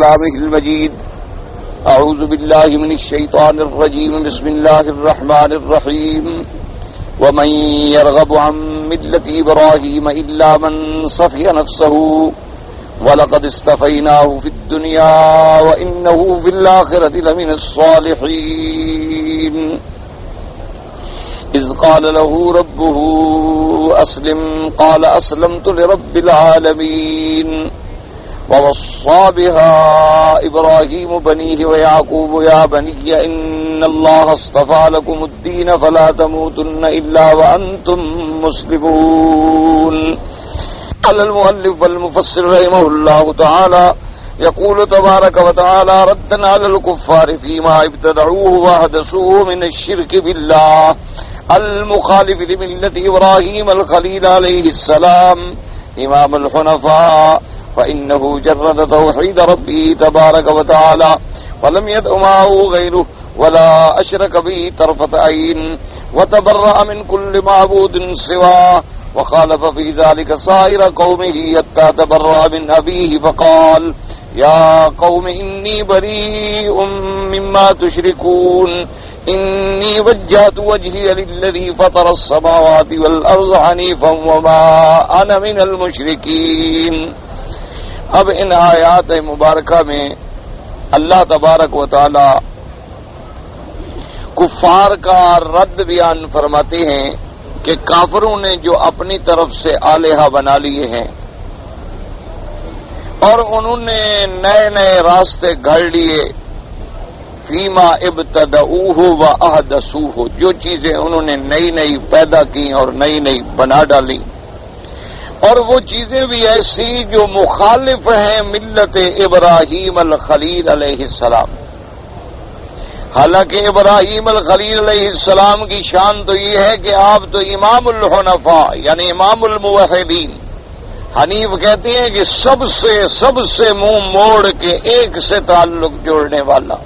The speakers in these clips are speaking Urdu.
كلامه المجيد. أعوذ بالله من الشيطان الرجيم. بسم الله الرحمن الرحيم. ومن يرغب عن ملة إبراهيم إلا من صفي نفسه ولقد اصطفيناه في الدنيا وإنه في الآخرة لمن الصالحين. إذ قال له ربه أسلم قال أسلمت لرب العالمين. ووصى بها إبراهيم بنيه ويعقوب يا بني إن الله اصطفى لكم الدين فلا تموتن إلا وأنتم مسلمون. قال المؤلف والمفسر رحمه الله تعالى يقول تبارك وتعالى ردا على الكفار فيما ابتدعوه وحدثوه من الشرك بالله المخالف لملة إبراهيم الخليل عليه السلام إمام الحنفاء، فإنه جرد توحيد ربه تبارك وتعالى ولم يدع معه غيره ولا أشرك به طرفة عين وتبرأ من كل معبود سواه، وخالف في ذلك سائر قومه حتى تبرأ من أبيه فقال يا قوم إني بريء مما تشركون إني وجهت وجهي للذي فطر السماوات والأرض حنيفا وما أنا من المشركين. اب ان آیات مبارکہ میں اللہ تبارک و تعالی کفار کا رد بیان فرماتے ہیں کہ کافروں نے جو اپنی طرف سے آلہہ بنا لیے ہیں اور انہوں نے نئے نئے راستے گھڑ لیے، فیما ابتدعوہ و احدثوہ، جو چیزیں انہوں نے نئی نئی پیدا کی اور نئی نئی بنا ڈالی، اور وہ چیزیں بھی ایسی جو مخالف ہیں ملت ابراہیم الخلیل علیہ السلام. حالانکہ ابراہیم الخلیل علیہ السلام کی شان تو یہ ہے کہ آپ تو امام الحنفاء یعنی امام الموحدین. حنیف کہتے ہیں کہ سب سے منہ موڑ کے ایک سے تعلق جوڑنے والا،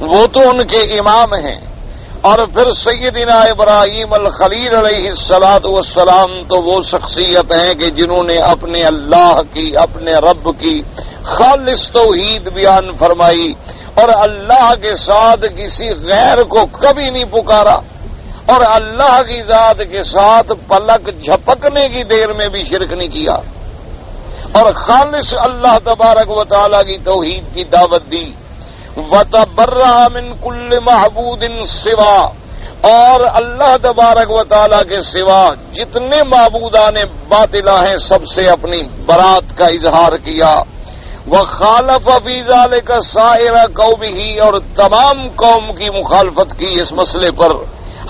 وہ تو ان کے امام ہیں. اور پھر سیدنا ابراہیم الخلیل علیہ السلام تو وہ شخصیت ہیں کہ جنہوں نے اپنے اللہ کی، اپنے رب کی خالص توحید بیان فرمائی اور اللہ کے ساتھ کسی غیر کو کبھی نہیں پکارا، اور اللہ کی ذات کے ساتھ پلک جھپکنے کی دیر میں بھی شرک نہیں کیا، اور خالص اللہ تبارک و تعالی کی توحید کی دعوت دی. وَتَبَرَّأَ مِن كُلِّ مَعْبُودٍ سِوَا، اور اللہ تبارک و تعالیٰ کے سوا جتنے معبودان باطلہ ہیں سب سے اپنی برات کا اظہار کیا. وَخَالَفَ فِي ذَلِكَ سَائِرَ قَوْمِهِ، اور تمام قوم کی مخالفت کی اس مسئلے پر.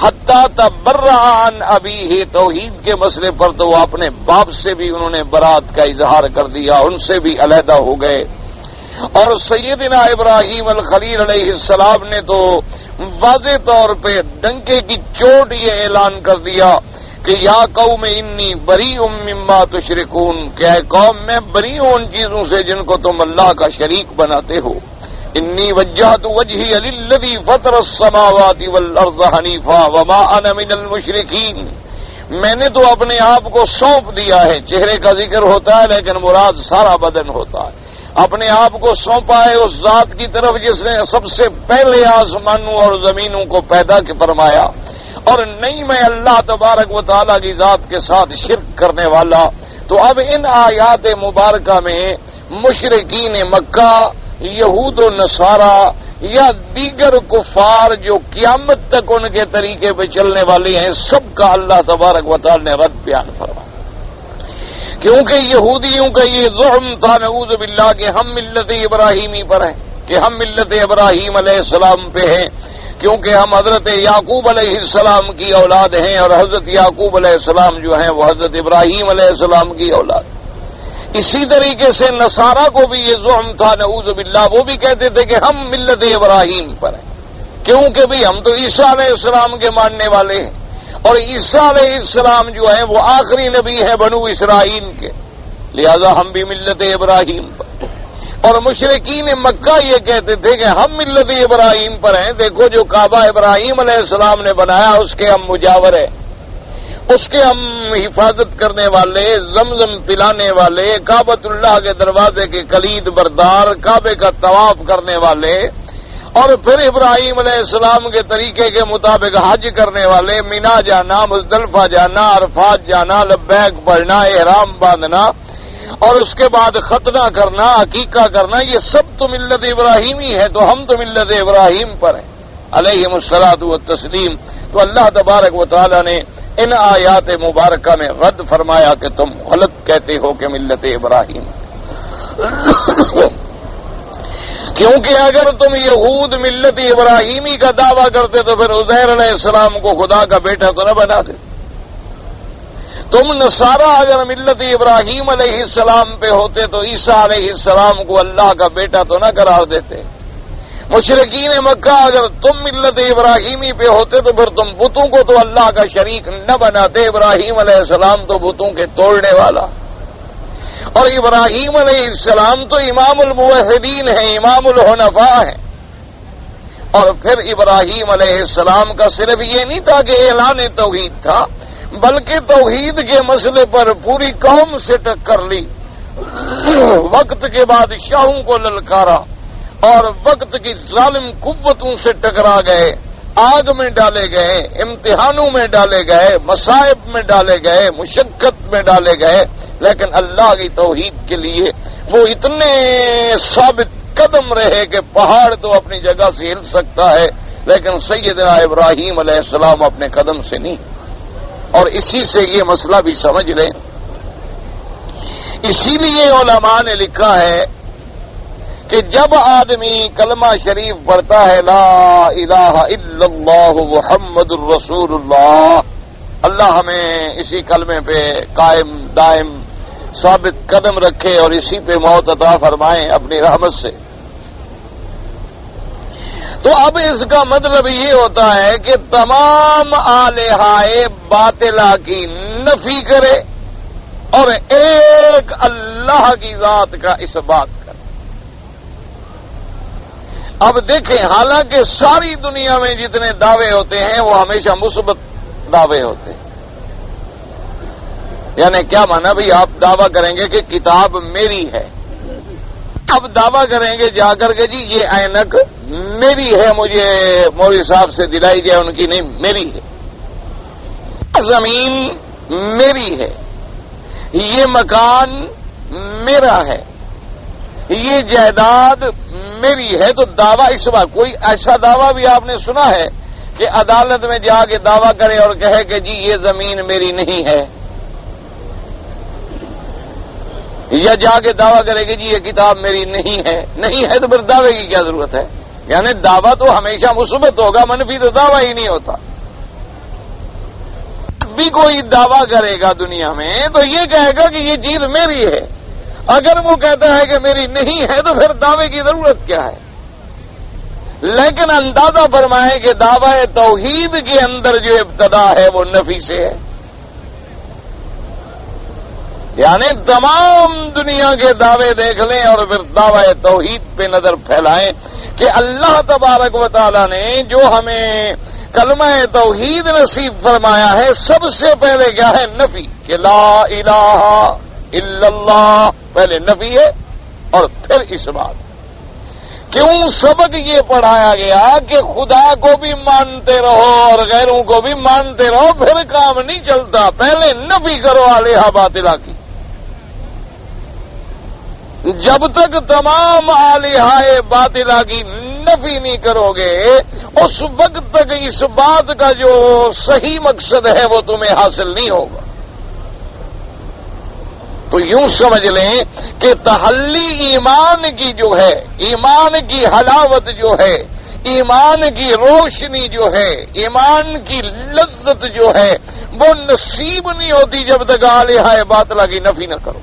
حَتَّى تَبَرَّأَ عَنْ أَبِيهِ، توحید کے مسئلے پر تو وہ اپنے باپ سے بھی انہوں نے برات کا اظہار کر دیا، ان سے بھی علیحدہ ہو گئے. اور سیدنا ابراہیم الخلیل علیہ السلام نے تو واضح طور پہ ڈنکے کی چوٹ یہ اعلان کر دیا کہ یا قوم انی بریء مما تشرکون، کہ اے قوم میں بری ہوں ان چیزوں سے جن کو تم اللہ کا شریک بناتے ہو. انی وجہت وجہی للذی فطر السماوات والارض حنیفا وما انا من المشرکین. میں نے تو اپنے آپ کو سونپ دیا ہے، چہرے کا ذکر ہوتا ہے لیکن مراد سارا بدن ہوتا ہے. اپنے آپ کو سونپا ہے اس ذات کی طرف جس نے سب سے پہلے آسمانوں اور زمینوں کو پیدا فرمایا، اور نہیں میں اللہ تبارک و تعالیٰ کی ذات کے ساتھ شرک کرنے والا. تو اب ان آیات مبارکہ میں مشرکین مکہ، یہود و نصارہ یا دیگر کفار جو قیامت تک ان کے طریقے پہ چلنے والے ہیں، سب کا اللہ تبارک و تعالیٰ نے رد بیان فرمایا. کیونکہ یہودیوں کا یہ زعم تھا نعوذ باللہ کہ ہم ملت ابراہیمی پر ہیں، کہ ہم ملت ابراہیم علیہ السلام پہ ہیں، کیونکہ ہم حضرت یعقوب علیہ السلام کی اولاد ہیں، اور حضرت یعقوب علیہ السلام جو ہیں وہ حضرت ابراہیم علیہ السلام کی اولاد. اسی طریقے سے نصارہ کو بھی یہ زعم تھا نعوذ باللہ، وہ بھی کہتے تھے کہ ہم ملت ابراہیم پر ہیں، کیونکہ بھی ہم تو عیسیٰ علیہ السلام کے ماننے والے ہیں، اور عیسیٰ علیہ السلام جو ہیں وہ آخری نبی ہیں بنو اسرائیل کے، لہذا ہم بھی ملت ابراہیم پر. اور مشرکین مکہ یہ کہتے تھے کہ ہم ملت ابراہیم پر ہیں، دیکھو جو کعبہ ابراہیم علیہ السلام نے بنایا اس کے ہم مجاور ہیں. اس کے ہم حفاظت کرنے والے، زمزم پلانے والے، کعبۃ اللہ کے دروازے کے کلید بردار، کعبے کا طواف کرنے والے، اور پھر ابراہیم علیہ السلام کے طریقے کے مطابق حج کرنے والے، مینا جانا، مزدلفہ جانا، عرفات جانا، لبیک پڑھنا، احرام باندھنا، اور اس کے بعد ختنہ کرنا، عقیقہ کرنا، یہ سب تو ملت ابراہیمی ہے، تو ہم تو ملت ابراہیم پر ہیں علیہم الصلاۃ والتسلیم۔ تو اللہ تبارک و تعالی نے ان آیات مبارکہ میں رد فرمایا کہ تم غلط کہتے ہو کہ ملت ابراہیم، کیونکہ اگر تم یہود ملت ابراہیمی کا دعویٰ کرتے تو پھر عزیر علیہ السلام کو خدا کا بیٹا تو نہ بنا دے۔ تم نصارہ اگر ملت ابراہیم علیہ السلام پہ ہوتے تو عیسیٰ علیہ السلام کو اللہ کا بیٹا تو نہ قرار دیتے۔ مشرکین مکہ اگر تم ملت ابراہیمی پہ ہوتے تو پھر تم بتوں کو تو اللہ کا شریک نہ بناتے۔ ابراہیم علیہ السلام تو بتوں کے توڑنے والا، اور ابراہیم علیہ السلام تو امام الموحدین ہیں، امام الحنفاء ہیں۔ اور پھر ابراہیم علیہ السلام کا صرف یہ نہیں تھا کہ اعلان توحید تھا، بلکہ توحید کے مسئلے پر پوری قوم سے ٹکر لی، وقت کے بادشاہوں کو للکارا اور وقت کی ظالم قوتوں سے ٹکرا گئے، آگ میں ڈالے گئے، امتحانوں میں ڈالے گئے، مصائب میں ڈالے گئے، مشقت میں ڈالے گئے، لیکن اللہ کی توحید کے لیے وہ اتنے ثابت قدم رہے کہ پہاڑ تو اپنی جگہ سے ہل سکتا ہے لیکن سیدنا ابراہیم علیہ السلام اپنے قدم سے نہیں۔ اور اسی سے یہ مسئلہ بھی سمجھ لیں، اسی لیے علماء نے لکھا ہے کہ جب آدمی کلمہ شریف پڑھتا ہے لا الہ الا اللہ محمد الرسول اللہ، اللہ ہمیں اسی کلمے پہ قائم دائم ثابت قدم رکھے اور اسی پہ موت عطا فرمائیں اپنی رحمت سے، تو اب اس کا مطلب یہ ہوتا ہے کہ تمام آلہائے باطلہ کی نفی کرے اور ایک اللہ کی ذات کا اس بات کرے۔ اب دیکھیں، حالانکہ ساری دنیا میں جتنے دعوے ہوتے ہیں وہ ہمیشہ مثبت دعوے ہوتے ہیں، یعنی کیا مانا بھئی آپ دعویٰ کریں گے کہ کتاب میری ہے، اب دعویٰ کریں گے جا کر کے جی یہ اینک میری ہے، مجھے مولوی صاحب سے دلائی جائے، ان کی نہیں، میری ہے، زمین میری ہے، یہ مکان میرا ہے، یہ جائیداد میری ہے، تو دعویٰ اس بات، کوئی ایسا دعویٰ بھی آپ نے سنا ہے کہ عدالت میں جا کے دعویٰ کرے اور کہے کہ جی یہ زمین میری نہیں ہے، یا جا کے دعویٰ کرے کہ جی یہ کتاب میری نہیں ہے؟ نہیں ہے تو پھر دعوے کی کیا ضرورت ہے؟ یعنی دعویٰ تو ہمیشہ مثبت ہوگا، منفی تو دعویٰ ہی نہیں ہوتا۔ بھی کوئی دعویٰ کرے گا دنیا میں تو یہ کہے گا کہ یہ چیز میری ہے، اگر وہ کہتا ہے کہ میری نہیں ہے تو پھر دعوے کی ضرورت کیا ہے؟ لیکن اندازہ فرمائیں کہ دعوی توحید کے اندر جو ابتدا ہے وہ نفی سے ہے، یعنی تمام دنیا کے دعوے دیکھ لیں اور پھر دعوی توحید پہ نظر پھیلائیں کہ اللہ تبارک و تعالی نے جو ہمیں کلمہ توحید نصیب فرمایا ہے، سب سے پہلے کیا ہے؟ نفی، کہ لا الہ الا اللہ، پہلے نفی ہے اور پھر اس بات۔ کیوں سبق یہ پڑھایا گیا کہ خدا کو بھی مانتے رہو اور غیروں کو بھی مانتے رہو، پھر کام نہیں چلتا، پہلے نفی کرو آلہہ باطلہ کی۔ جب تک تمام آلہہ باطلہ کی نفی نہیں کرو گے اس وقت تک اس بات کا جو صحیح مقصد ہے وہ تمہیں حاصل نہیں ہوگا۔ تو یوں سمجھ لیں کہ تحلی ایمان کی جو ہے، ایمان کی حلاوت جو ہے، ایمان کی روشنی جو ہے، ایمان کی لذت جو ہے، وہ نصیب نہیں ہوتی جب تک آلہہ باطلہ کی نفی نہ کرو۔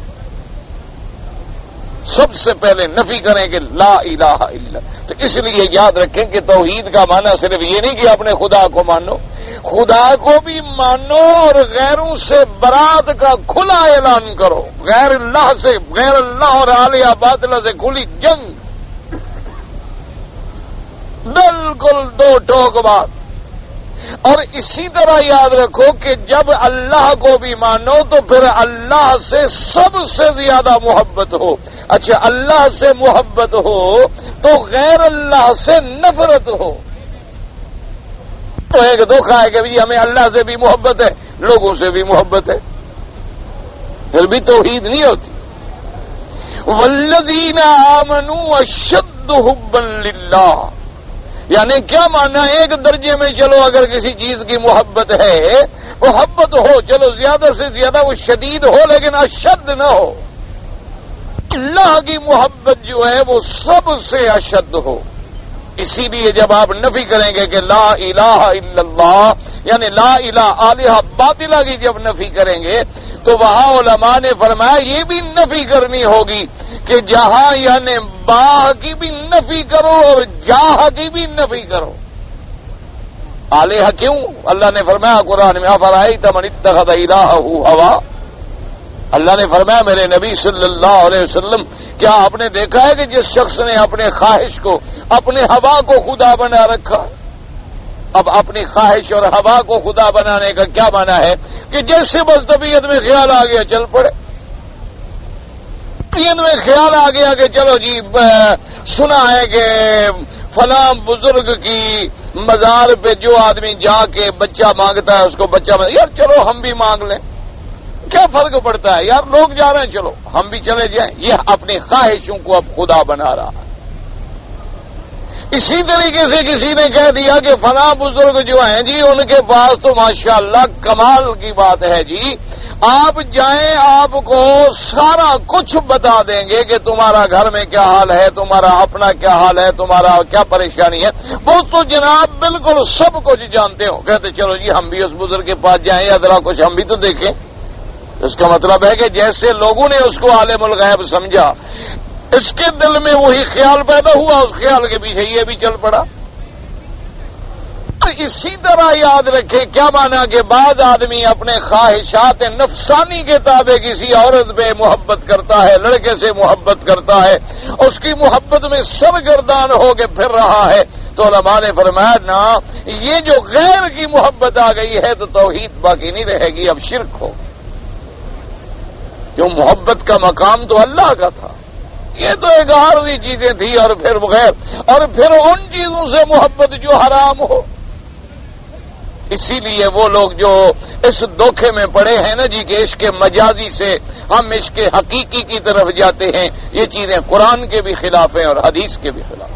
سب سے پہلے نفی کریں کہ لا الہ الا، تو اس لیے یاد رکھیں کہ توحید کا معنی صرف یہ نہیں کہ اپنے خدا کو مانو، خدا کو بھی مانو اور غیروں سے برات کا کھلا اعلان کرو، غیر اللہ سے، غیر اللہ اور آلہہ باطلہ سے کھلی جنگ، بالکل دو ٹوک بات۔ اور اسی طرح یاد رکھو کہ جب اللہ کو بھی مانو تو پھر اللہ سے سب سے زیادہ محبت ہو. اچھا اللہ سے محبت ہو تو غیر اللہ سے نفرت ہو. تو ایک دھوکہ ہے کہ بھی ہمیں اللہ سے بھی محبت ہے لوگوں سے بھی محبت ہے, پھر بھی توحید نہیں ہوتی. والذین آمنوا اشد حبا للہ, یعنی کیا مانا ایک درجے میں چلو اگر کسی چیز کی محبت ہے, محبت ہو چلو زیادہ سے زیادہ وہ شدید ہو لیکن اشد نہ ہو. اللہ کی محبت جو ہے وہ سب سے اشد ہو. اسی لیے جب آپ نفی کریں گے کہ لا الہ الا اللہ, یعنی لا الہ الہ باطلہ کی جب نفی کریں گے تو وہاں علماء نے فرمایا یہ بھی نفی کرنی ہوگی کہ جہاں یعنی باہ کی بھی نفی کرو اور جاہ کی بھی نفی کرو. الہ کیوں؟ اللہ نے فرمایا قرآن میں افرأیت من اتخذ الہہ ہوا. اللہ نے فرمایا میرے نبی صلی اللہ علیہ وسلم کیا آپ نے دیکھا ہے کہ جس شخص نے اپنے خواہش کو اپنے ہوا کو خدا بنا رکھا. اب اپنی خواہش اور ہوا کو خدا بنانے کا کیا معنی ہے کہ جیسے بس طبیعت میں خیال آ گیا چل پڑے. طبیعت میں خیال آ گیا کہ چلو جی سنا ہے کہ فلاں بزرگ کی مزار پہ جو آدمی جا کے بچہ مانگتا ہے اس کو بچہ یار چلو ہم بھی مانگ لیں, کیا فرق پڑتا ہے یار لوگ جا رہے ہیں چلو ہم بھی چلے جائیں. یہ اپنی خواہشوں کو اب خدا بنا رہا ہے. اسی طریقے سے کسی نے کہہ دیا کہ فلاں بزرگ جو ہیں جی ان کے پاس تو ماشاءاللہ کمال کی بات ہے جی, آپ جائیں آپ کو سارا کچھ بتا دیں گے کہ تمہارا گھر میں کیا حال ہے, تمہارا اپنا کیا حال ہے, تمہارا کیا پریشانی ہے, وہ تو جناب بالکل سب کچھ جانتے ہو. کہتے چلو جی ہم بھی اس بزرگ کے پاس جائیں یا ذرا کچھ ہم بھی تو دیکھیں. اس کا مطلب ہے کہ جیسے لوگوں نے اس کو عالم الغیب سمجھا اس کے دل میں وہی خیال پیدا ہوا, اس خیال کے پیچھے یہ بھی چل پڑا. اسی طرح یاد رکھے کیا مانا کہ بعض آدمی اپنے خواہشات نفسانی کے تابع کسی عورت پہ محبت کرتا ہے, لڑکے سے محبت کرتا ہے, اس کی محبت میں سرگردان ہو کے پھر رہا ہے. تو علماء نے فرمایا نا یہ جو غیر کی محبت آ گئی ہے تو توحید باقی نہیں رہے گی, اب شرک ہو. جو محبت کا مقام تو اللہ کا تھا, یہ تو ایک عارضی چیزیں تھی اور پھر بغیر اور پھر ان چیزوں سے محبت جو حرام ہو. اسی لیے وہ لوگ جو اس دھوکے میں پڑے ہیں نا جی کہ عشق مجازی سے ہم عشق حقیقی کی طرف جاتے ہیں, یہ چیزیں قرآن کے بھی خلاف ہیں اور حدیث کے بھی خلاف.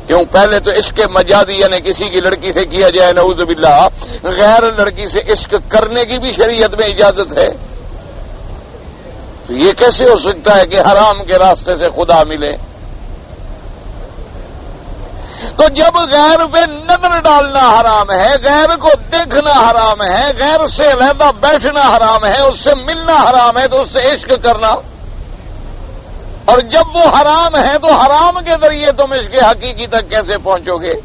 کیوں؟ پہلے تو عشق مجازی یعنی کسی کی لڑکی سے کیا جائے نعوذ باللہ, غیر لڑکی سے عشق کرنے کی بھی شریعت میں اجازت ہے. تو یہ کیسے ہو سکتا ہے کہ حرام کے راستے سے خدا ملے؟ تو جب غیر پہ نظر ڈالنا حرام ہے, غیر کو دیکھنا حرام ہے, غیر سے علیحدہ بیٹھنا حرام ہے, اس سے ملنا حرام ہے, تو اس سے عشق کرنا, اور جب وہ حرام ہے تو حرام کے ذریعے تم عشق حقیقی تک کیسے پہنچو گے؟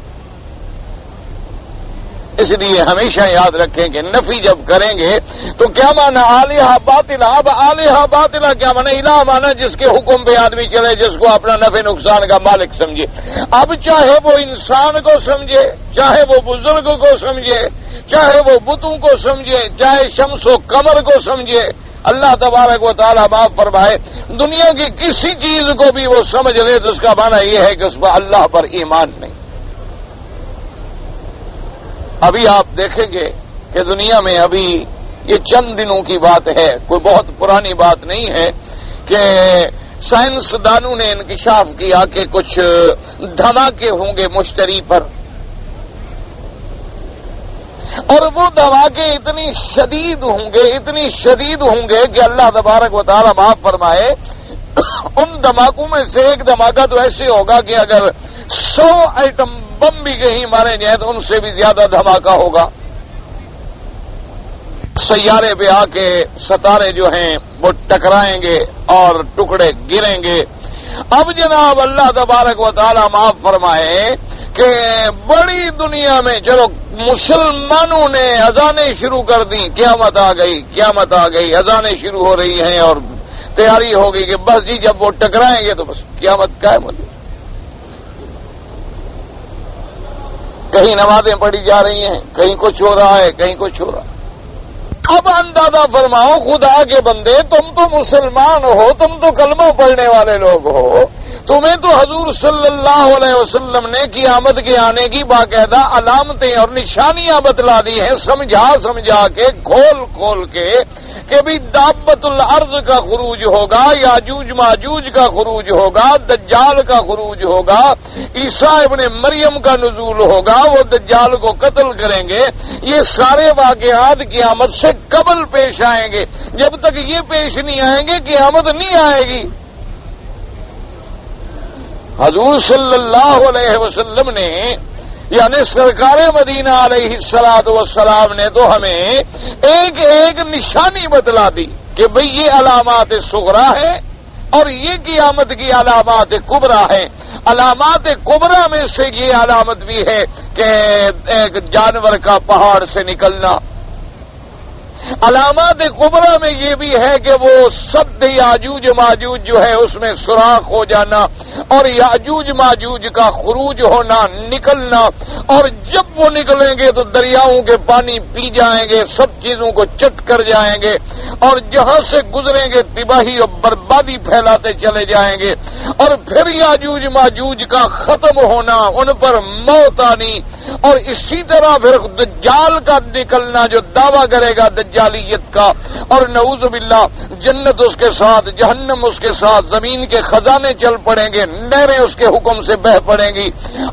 اس لیے ہمیشہ یاد رکھیں کہ نفی جب کریں گے تو کیا مانا الہ باطلہ. اب الہ باطلہ کیا مانا؟ الہ مانا جس کے حکم پہ آدمی چلے, جس کو اپنا نفع نقصان کا مالک سمجھے. اب چاہے وہ انسان کو سمجھے, چاہے وہ بزرگ کو سمجھے, چاہے وہ بتوں کو سمجھے, چاہے شمس و قمر کو سمجھے, اللہ تبارک و تعالیٰ معاف فرمائے دنیا کی کسی چیز کو بھی وہ سمجھ لے تو اس کا معنی یہ ہے کہ اس پر اللہ پر ایمان نہیں. ابھی آپ دیکھیں گے کہ دنیا میں ابھی یہ چند دنوں کی بات ہے, کوئی بہت پرانی بات نہیں ہے, کہ سائنسدانوں نے انکشاف کیا کہ کچھ دھماکے ہوں گے مشتری پر, اور وہ دھماکے اتنی شدید ہوں گے کہ اللہ تبارک و تعالیٰ معاف فرمائے ان دھماکوں میں سے ایک دھماکہ تو ایسے ہوگا کہ اگر 100 ایٹم بم بھی کہیں مارے جائیں تو ان سے بھی زیادہ دھماکہ ہوگا. سیارے پہ آ کے ستارے جو ہیں وہ ٹکرائیں گے اور ٹکڑے گریں گے. اب جناب اللہ تبارک و تعالیٰ معاف فرمائے کہ بڑی دنیا میں چلو مسلمانوں نے اذانیں شروع کر دیں, قیامت آ گئی, اذانیں شروع ہو رہی ہیں اور تیاری ہو گئی کہ بس جی جب وہ ٹکرائیں گے تو بس قیامت قائم ہو جائے. کہیں نمازیں پڑھی جا رہی ہیں، کہیں کچھ ہو رہا ہے، کہیں کچھ ہو رہا ہے۔ اب اندازہ فرماؤ خدا کے بندے، تم تو مسلمان ہو، تم تو کلمہ پڑھنے والے لوگ ہو، تمہیں تو حضور صلی اللہ علیہ وسلم نے قیامت کے آنے کی باقاعدہ علامتیں اور نشانیاں بتلا دی ہیں، سمجھا کے کھول کے کہ بھی دابت الارض کا خروج ہوگا، یاجوج ماجوج کا خروج ہوگا، دجال کا خروج ہوگا، عیسیٰ ابن مریم کا نزول ہوگا، وہ دجال کو قتل کریں گے۔ یہ سارے واقعات قیامت سے قبل پیش آئیں گے۔ جب تک یہ پیش نہیں آئیں گے قیامت نہیں آئے گی۔ حضور صلی اللہ علیہ وسلم نے یعنی سرکار مدینہ علیہ الصلوۃ والسلام نے تو ہمیں ایک ایک نشانی بتلا دی کہ بھئی یہ علامات صغرا ہے اور یہ قیامت کی علامات کبریٰ ہے۔ علامات کبریٰ میں سے یہ علامت بھی ہے کہ ایک جانور کا پہاڑ سے نکلنا۔ علامات کبریٰ میں یہ بھی ہے کہ وہ سد یاجوج ماجوج جو ہے اس میں سوراخ ہو جانا اور یاجوج ماجوج کا خروج ہونا، نکلنا، اور جب وہ نکلیں گے تو دریاؤں کے پانی پی جائیں گے، سب چیزوں کو چٹ کر جائیں گے، اور جہاں سے گزریں گے تباہی اور بربادی پھیلاتے چلے جائیں گے، اور پھر یاجوج ماجوج کا ختم ہونا، ان پر موت آنی، اور اسی طرح پھر دجال کا نکلنا جو دعویٰ کرے گا دجالیت کا، اور نعوذ باللہ جنت اس کے ساتھ، جہنم اس کے ساتھ، زمین کے خزانے چل پڑیں گے، نہریں اس کے حکم سے بہہ پڑیں گی،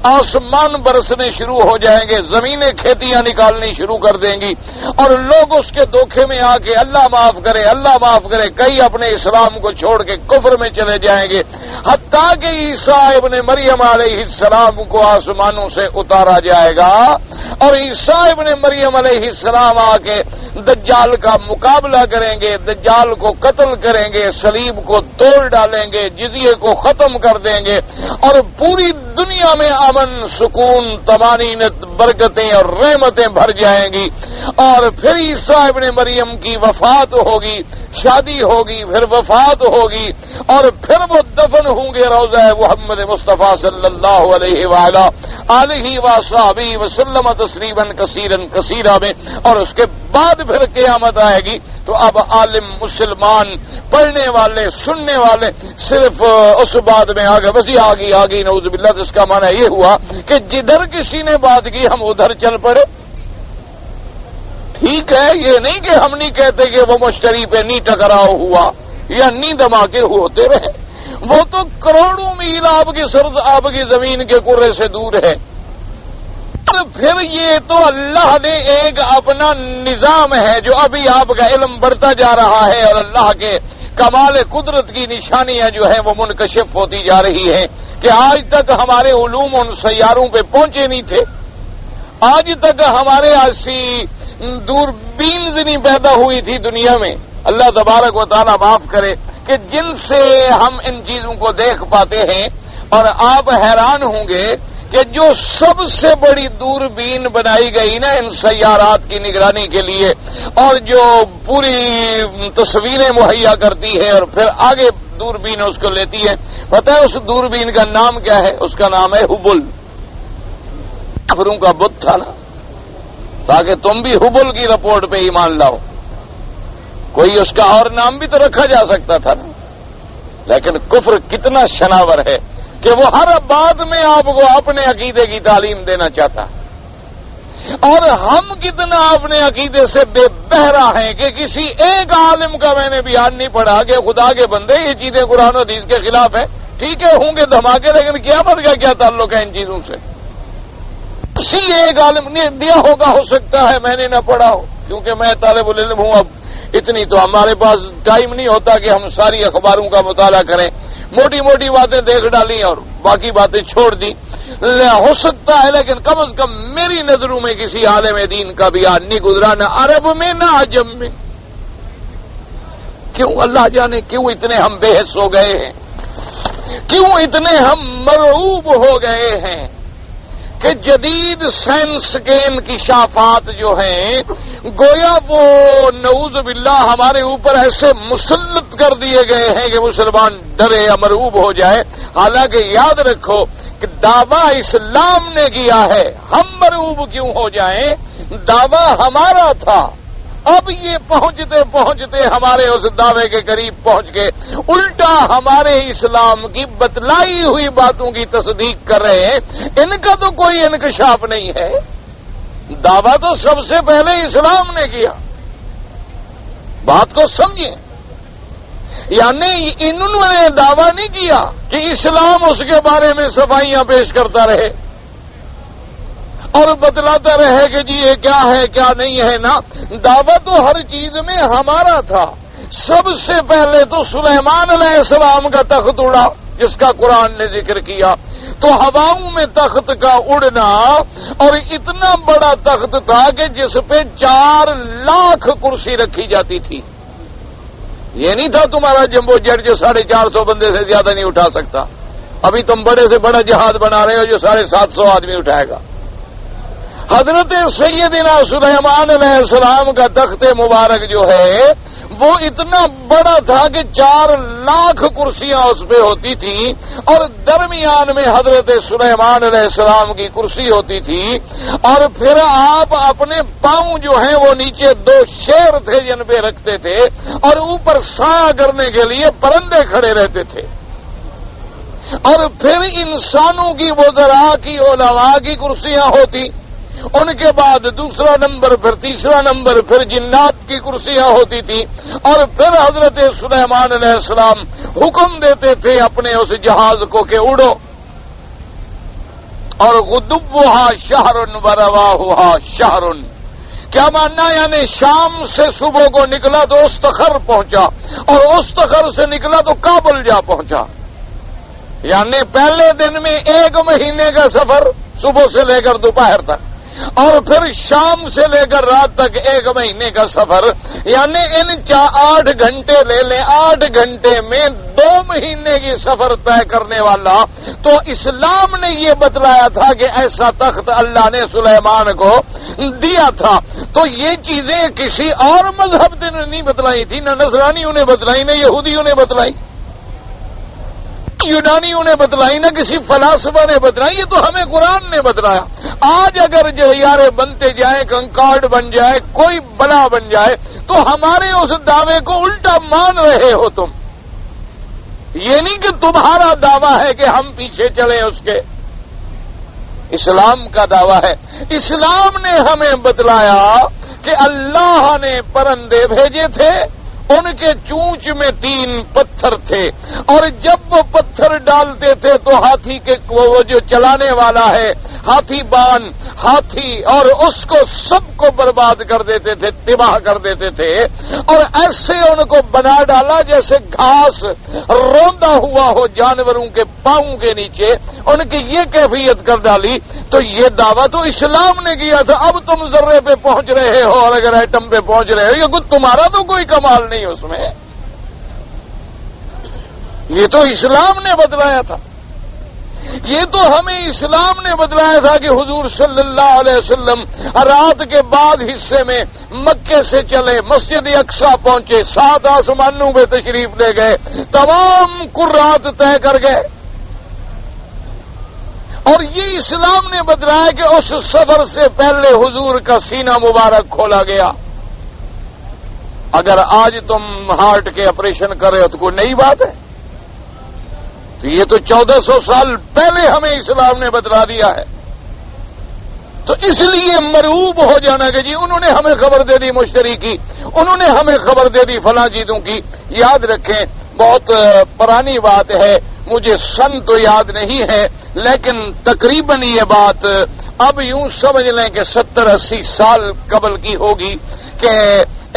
آسمان برسنے شروع ہو جائیں گے، زمینیں کھیتیاں نکالنی شروع کر دیں گی، اور لوگ اس کے دھوکے میں آ کے اللہ معاف کرے اللہ معاف کرے کئی اپنے اسلام کو چھوڑ کے کفر میں چلے جائیں گے، حتیٰ کہ عیسیٰ ابن مریم علیہ السلام کو آسمانوں سے اتارا جائے گا، اور عیسیٰ ابن مریم علیہ السلام آ کے دجال کا مقابلہ کریں گے، دجال کو قتل کریں گے، صلیب کو توڑ ڈالیں گے، جزیے کو ختم کر دیں گے، اور پوری دنیا میں امن، سکون، طمانینت، برکتیں اور رحمتیں بھر جائیں گی، اور پھر عیسیٰ ابن مریم کی وفات ہوگی، شادی ہوگی، پھر وفات ہوگی، اور پھر وہ دفن ہوں گے روضہ محمد مصطفیٰ صلی اللہ علیہ وآلہ آلہ وصحبہ وسلم تسلیما کثیرا کثیرا میں، اور اس کے بعد پھر قیامت آئے گی تو اب عالم مسلمان پڑھنے والے سننے والے صرف اس بات میں آگے بس یہ آگی نعوذ باللہ۔ تو اس کا معنی یہ ہوا کہ جدھر کسی نے بات کی ہم ادھر چل پڑے۔ ٹھیک ہے، یہ نہیں کہ ہم نہیں کہتے کہ وہ مشتری پہ نہیں ٹکراؤ ہوا یا نہیں دھماکے ہوتے رہے، وہ تو کروڑوں میل آپ کی زمین کے کرے سے دور ہے۔ پھر یہ تو اللہ نے ایک اپنا نظام ہے جو ابھی آپ کا علم بڑھتا جا رہا ہے، اور اللہ کے کمال قدرت کی نشانیاں جو ہیں وہ منکشف ہوتی جا رہی ہیں کہ آج تک ہمارے علوم ان سیاروں پہ پہنچے نہیں تھے، آج تک ہمارے ایسی دوربینز نہیں پیدا ہوئی تھی دنیا میں، اللہ تبارک و تعالیٰ معاف کرے، کہ جن سے ہم ان چیزوں کو دیکھ پاتے ہیں۔ اور آپ حیران ہوں گے کہ جو سب سے بڑی دوربین بنائی گئی نا ان سیارات کی نگرانی کے لیے، اور جو پوری تصویریں مہیا کرتی ہے اور پھر آگے دوربین اس کو لیتی ہے، پتہ ہے اس دوربین کا نام کیا ہے؟ اس کا نام ہے ہبل۔ کافروں کا بت تھا نا، تاکہ تم بھی ہبل کی رپورٹ پہ ایمان لاؤ۔ کوئی اس کا اور نام بھی تو رکھا جا سکتا تھا نا، لیکن کفر کتنا شناور ہے کہ وہ ہر بات میں آپ کو اپنے عقیدے کی تعلیم دینا چاہتا ہے، اور ہم کتنا اپنے عقیدے سے بے بہرا ہیں کہ کسی ایک عالم کا میں نے بیان نہیں پڑھا کہ خدا کے بندے یہ چیزیں قرآن و حدیث کے خلاف ہیں۔ ٹھیک ہے ہوں گے دھماکے، لیکن قیامت کا کیا تعلق ہے ان چیزوں سے؟ کسی ایک عالم نے دیا ہوگا، ہو سکتا ہے میں نے نہ پڑھا ہو، کیونکہ میں طالب العلم ہوں، اب اتنی تو ہمارے پاس ٹائم نہیں ہوتا کہ ہم ساری اخباروں کا مطالعہ کریں، موٹی موٹی باتیں دیکھ ڈالی اور باقی باتیں چھوڑ دی، ہو سکتا ہے، لیکن کم از کم میری نظروں میں کسی عالم دین کا بیان نہیں گزرا، نہ عرب میں نہ عجم میں۔ کیوں اللہ جانے کیوں اتنے ہم بے حس ہو گئے ہیں، کیوں اتنے ہم مرعوب ہو گئے ہیں کہ جدید سائنس کے انکشافات جو ہیں گویا وہ نعوذ باللہ ہمارے اوپر ایسے مسلط کر دیے گئے ہیں کہ مسلمان ڈرے یا مرعوب ہو جائے۔ حالانکہ یاد رکھو کہ دعویٰ اسلام نے کیا ہے، ہم مرعوب کیوں ہو جائیں؟ دعویٰ ہمارا تھا، اب یہ پہنچتے پہنچتے ہمارے اس دعوے کے قریب پہنچ کے الٹا ہمارے اسلام کی بتلائی ہوئی باتوں کی تصدیق کر رہے ہیں۔ ان کا تو کوئی انکشاف نہیں ہے، دعویٰ تو سب سے پہلے اسلام نے کیا۔ بات کو سمجھیں، یعنی انہوں نے دعویٰ نہیں کیا کہ اسلام اس کے بارے میں صفائیاں پیش کرتا رہے اور بتلاتا رہے کہ جی یہ کیا ہے کیا نہیں ہے، نا، دعویٰ تو ہر چیز میں ہمارا تھا۔ سب سے پہلے تو سلیمان علیہ السلام کا تخت اڑا جس کا قرآن نے ذکر کیا، تو ہواؤں میں تخت کا اڑنا، اور اتنا بڑا تخت تھا کہ جس پہ 4 لاکھ کرسی رکھی جاتی تھی۔ یہ نہیں تھا تمہارا جمبو جیٹ جو 450 بندے سے زیادہ نہیں اٹھا سکتا۔ ابھی تم بڑے سے بڑا جہاز بنا رہے ہو جو 750 آدمی اٹھائے گا۔ حضرت سیدنا سلیمان علیہ السلام کا تخت مبارک جو ہے وہ اتنا بڑا تھا کہ 4 لاکھ کرسیاں اس پہ ہوتی تھیں، اور درمیان میں حضرت سلیمان علیہ السلام کی کرسی ہوتی تھی، اور پھر آپ اپنے پاؤں جو ہیں وہ نیچے 2 شیر تھے جن پہ رکھتے تھے، اور اوپر سایہ کرنے کے لیے پرندے کھڑے رہتے تھے، اور پھر انسانوں کی وزراء کی علماء کی کرسیاں ہوتی، ان کے بعد دوسرا نمبر، پھر تیسرا نمبر، پھر جنات کی کرسیاں ہوتی تھیں، اور پھر حضرت سلیمان علیہ السلام حکم دیتے تھے اپنے اس جہاز کو کہ اڑو، اور غدوہا شہر ورواہا شہر۔ کیا ماننا؟ یعنی شام سے صبح کو نکلا تو استخر پہنچا، اور استخر سے نکلا تو کابل جا پہنچا، یعنی پہلے دن میں 1 مہینے کا سفر صبح سے لے کر دوپہر تک، اور پھر شام سے لے کر رات تک 1 مہینے کا سفر، یعنی ان 8 گھنٹے لے لیں، 8 گھنٹے میں 2 مہینے کی سفر طے کرنے والا۔ تو اسلام نے یہ بتلایا تھا کہ ایسا تخت اللہ نے سلیمان کو دیا تھا۔ تو یہ چیزیں کسی اور مذہب نے نہیں بتلائی تھی، نہ نصرانیوں نے بتلائی، نہ یہودیوں نے بتلائی، یونانیوں نے بتلائی، نہ کسی فلاسفہ نے بتلائی، یہ تو ہمیں قرآن نے بتلایا۔ آج اگر جہیارے بنتے جائیں، کنکارڈ بن جائے، کوئی بلا بن جائے، تو ہمارے اس دعوے کو الٹا مان رہے ہو تم۔ یہ نہیں کہ تمہارا دعویٰ ہے کہ ہم پیچھے چلیں اس کے، اسلام کا دعویٰ ہے۔ اسلام نے ہمیں بتلایا کہ اللہ نے پرندے بھیجے تھے، ان کے چونچ میں 3 پتھر تھے، اور جب وہ پتھر ڈالتے تھے تو ہاتھی کے وہ جو چلانے والا ہے، ہاتھی بان، ہاتھی، اور اس کو سب کو برباد کر دیتے تھے، تباہ کر دیتے تھے، اور ایسے ان کو بنا ڈالا جیسے گھاس روندا ہوا ہو جانوروں کے پاؤں کے نیچے، ان کی یہ کیفیت کر ڈالی۔ تو یہ دعویٰ تو اسلام نے کیا تھا، اب تم ذرے پہ پہنچ رہے ہو، اور اگر ایٹم پہ پہنچ رہے ہو، یہ کچھ تمہارا تو کوئی کمال نہیں اس میں، یہ تو اسلام نے بتلایا تھا۔ یہ تو ہمیں اسلام نے بتلایا تھا کہ حضور صلی اللہ علیہ وسلم رات کے بعد حصے میں مکے سے چلے، مسجد اقصی پہنچے، 7 آسمانوں پہ تشریف لے گئے، تمام قرات طے کر گئے، اور یہ اسلام نے بتلایا کہ اس سفر سے پہلے حضور کا سینہ مبارک کھولا گیا۔ اگر آج تم ہارٹ کے آپریشن کر رہے ہو تو کوئی نئی بات ہے؟ تو یہ تو 1400 سال پہلے ہمیں اسلام نے بتلا دیا ہے۔ تو اس لیے مرعوب ہو جانا کہ جی انہوں نے ہمیں خبر دے دی مشتری کی، انہوں نے ہمیں خبر دے دی فلاں چیزوں کی۔ یاد رکھیں، بہت پرانی بات ہے، مجھے سن تو یاد نہیں ہے، لیکن تقریباً یہ بات اب یوں سمجھ لیں کہ 70-80 سال قبل کی ہوگی کہ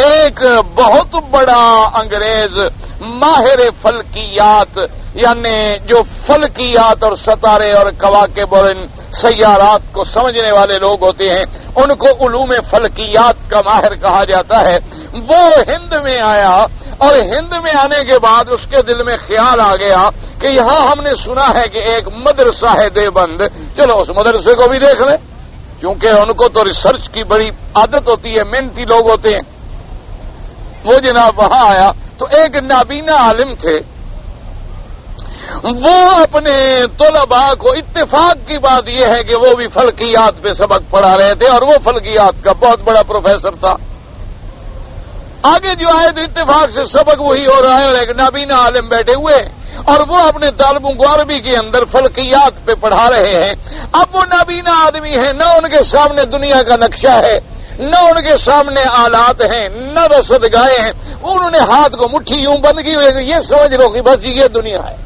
ایک بہت بڑا انگریز ماہر فلکیات، یعنی جو فلکیات اور ستارے اور کواکب اور ان سیارات کو سمجھنے والے لوگ ہوتے ہیں، ان کو علوم فلکیات کا ماہر کہا جاتا ہے، وہ ہند میں آیا، اور ہند میں آنے کے بعد اس کے دل میں خیال آ گیا کہ یہاں ہم نے سنا ہے کہ ایک مدرسہ ہے دیوبند، چلو اس مدرسے کو بھی دیکھ لیں، کیونکہ ان کو تو ریسرچ کی بڑی عادت ہوتی ہے، محنتی لوگ ہوتے ہیں۔ وہ جناب وہاں آیا تو ایک نابینا عالم تھے، وہ اپنے طلباء کو اتفاق کی بات یہ ہے کہ وہ بھی فلکیات پہ سبق پڑھا رہے تھے اور وہ فلکیات کا بہت بڑا پروفیسر تھا. آگے جو آئے تو اتفاق سے سبق وہی ہو رہا ہے اور ایک نابینا عالم بیٹھے ہوئے اور وہ اپنے طالبوں کو عربی کے اندر فلکیات پہ پڑھا رہے ہیں. اب وہ نابینا آدمی ہیں، نہ ان کے سامنے دنیا کا نقشہ ہے، نہ ان کے سامنے آلات ہیں، نہ رسد گائے ہیں. انہوں نے ہاتھ کو مٹھی یوں بند کی ہوئی، یہ سمجھ لو کہ بس یہ دنیا ہے،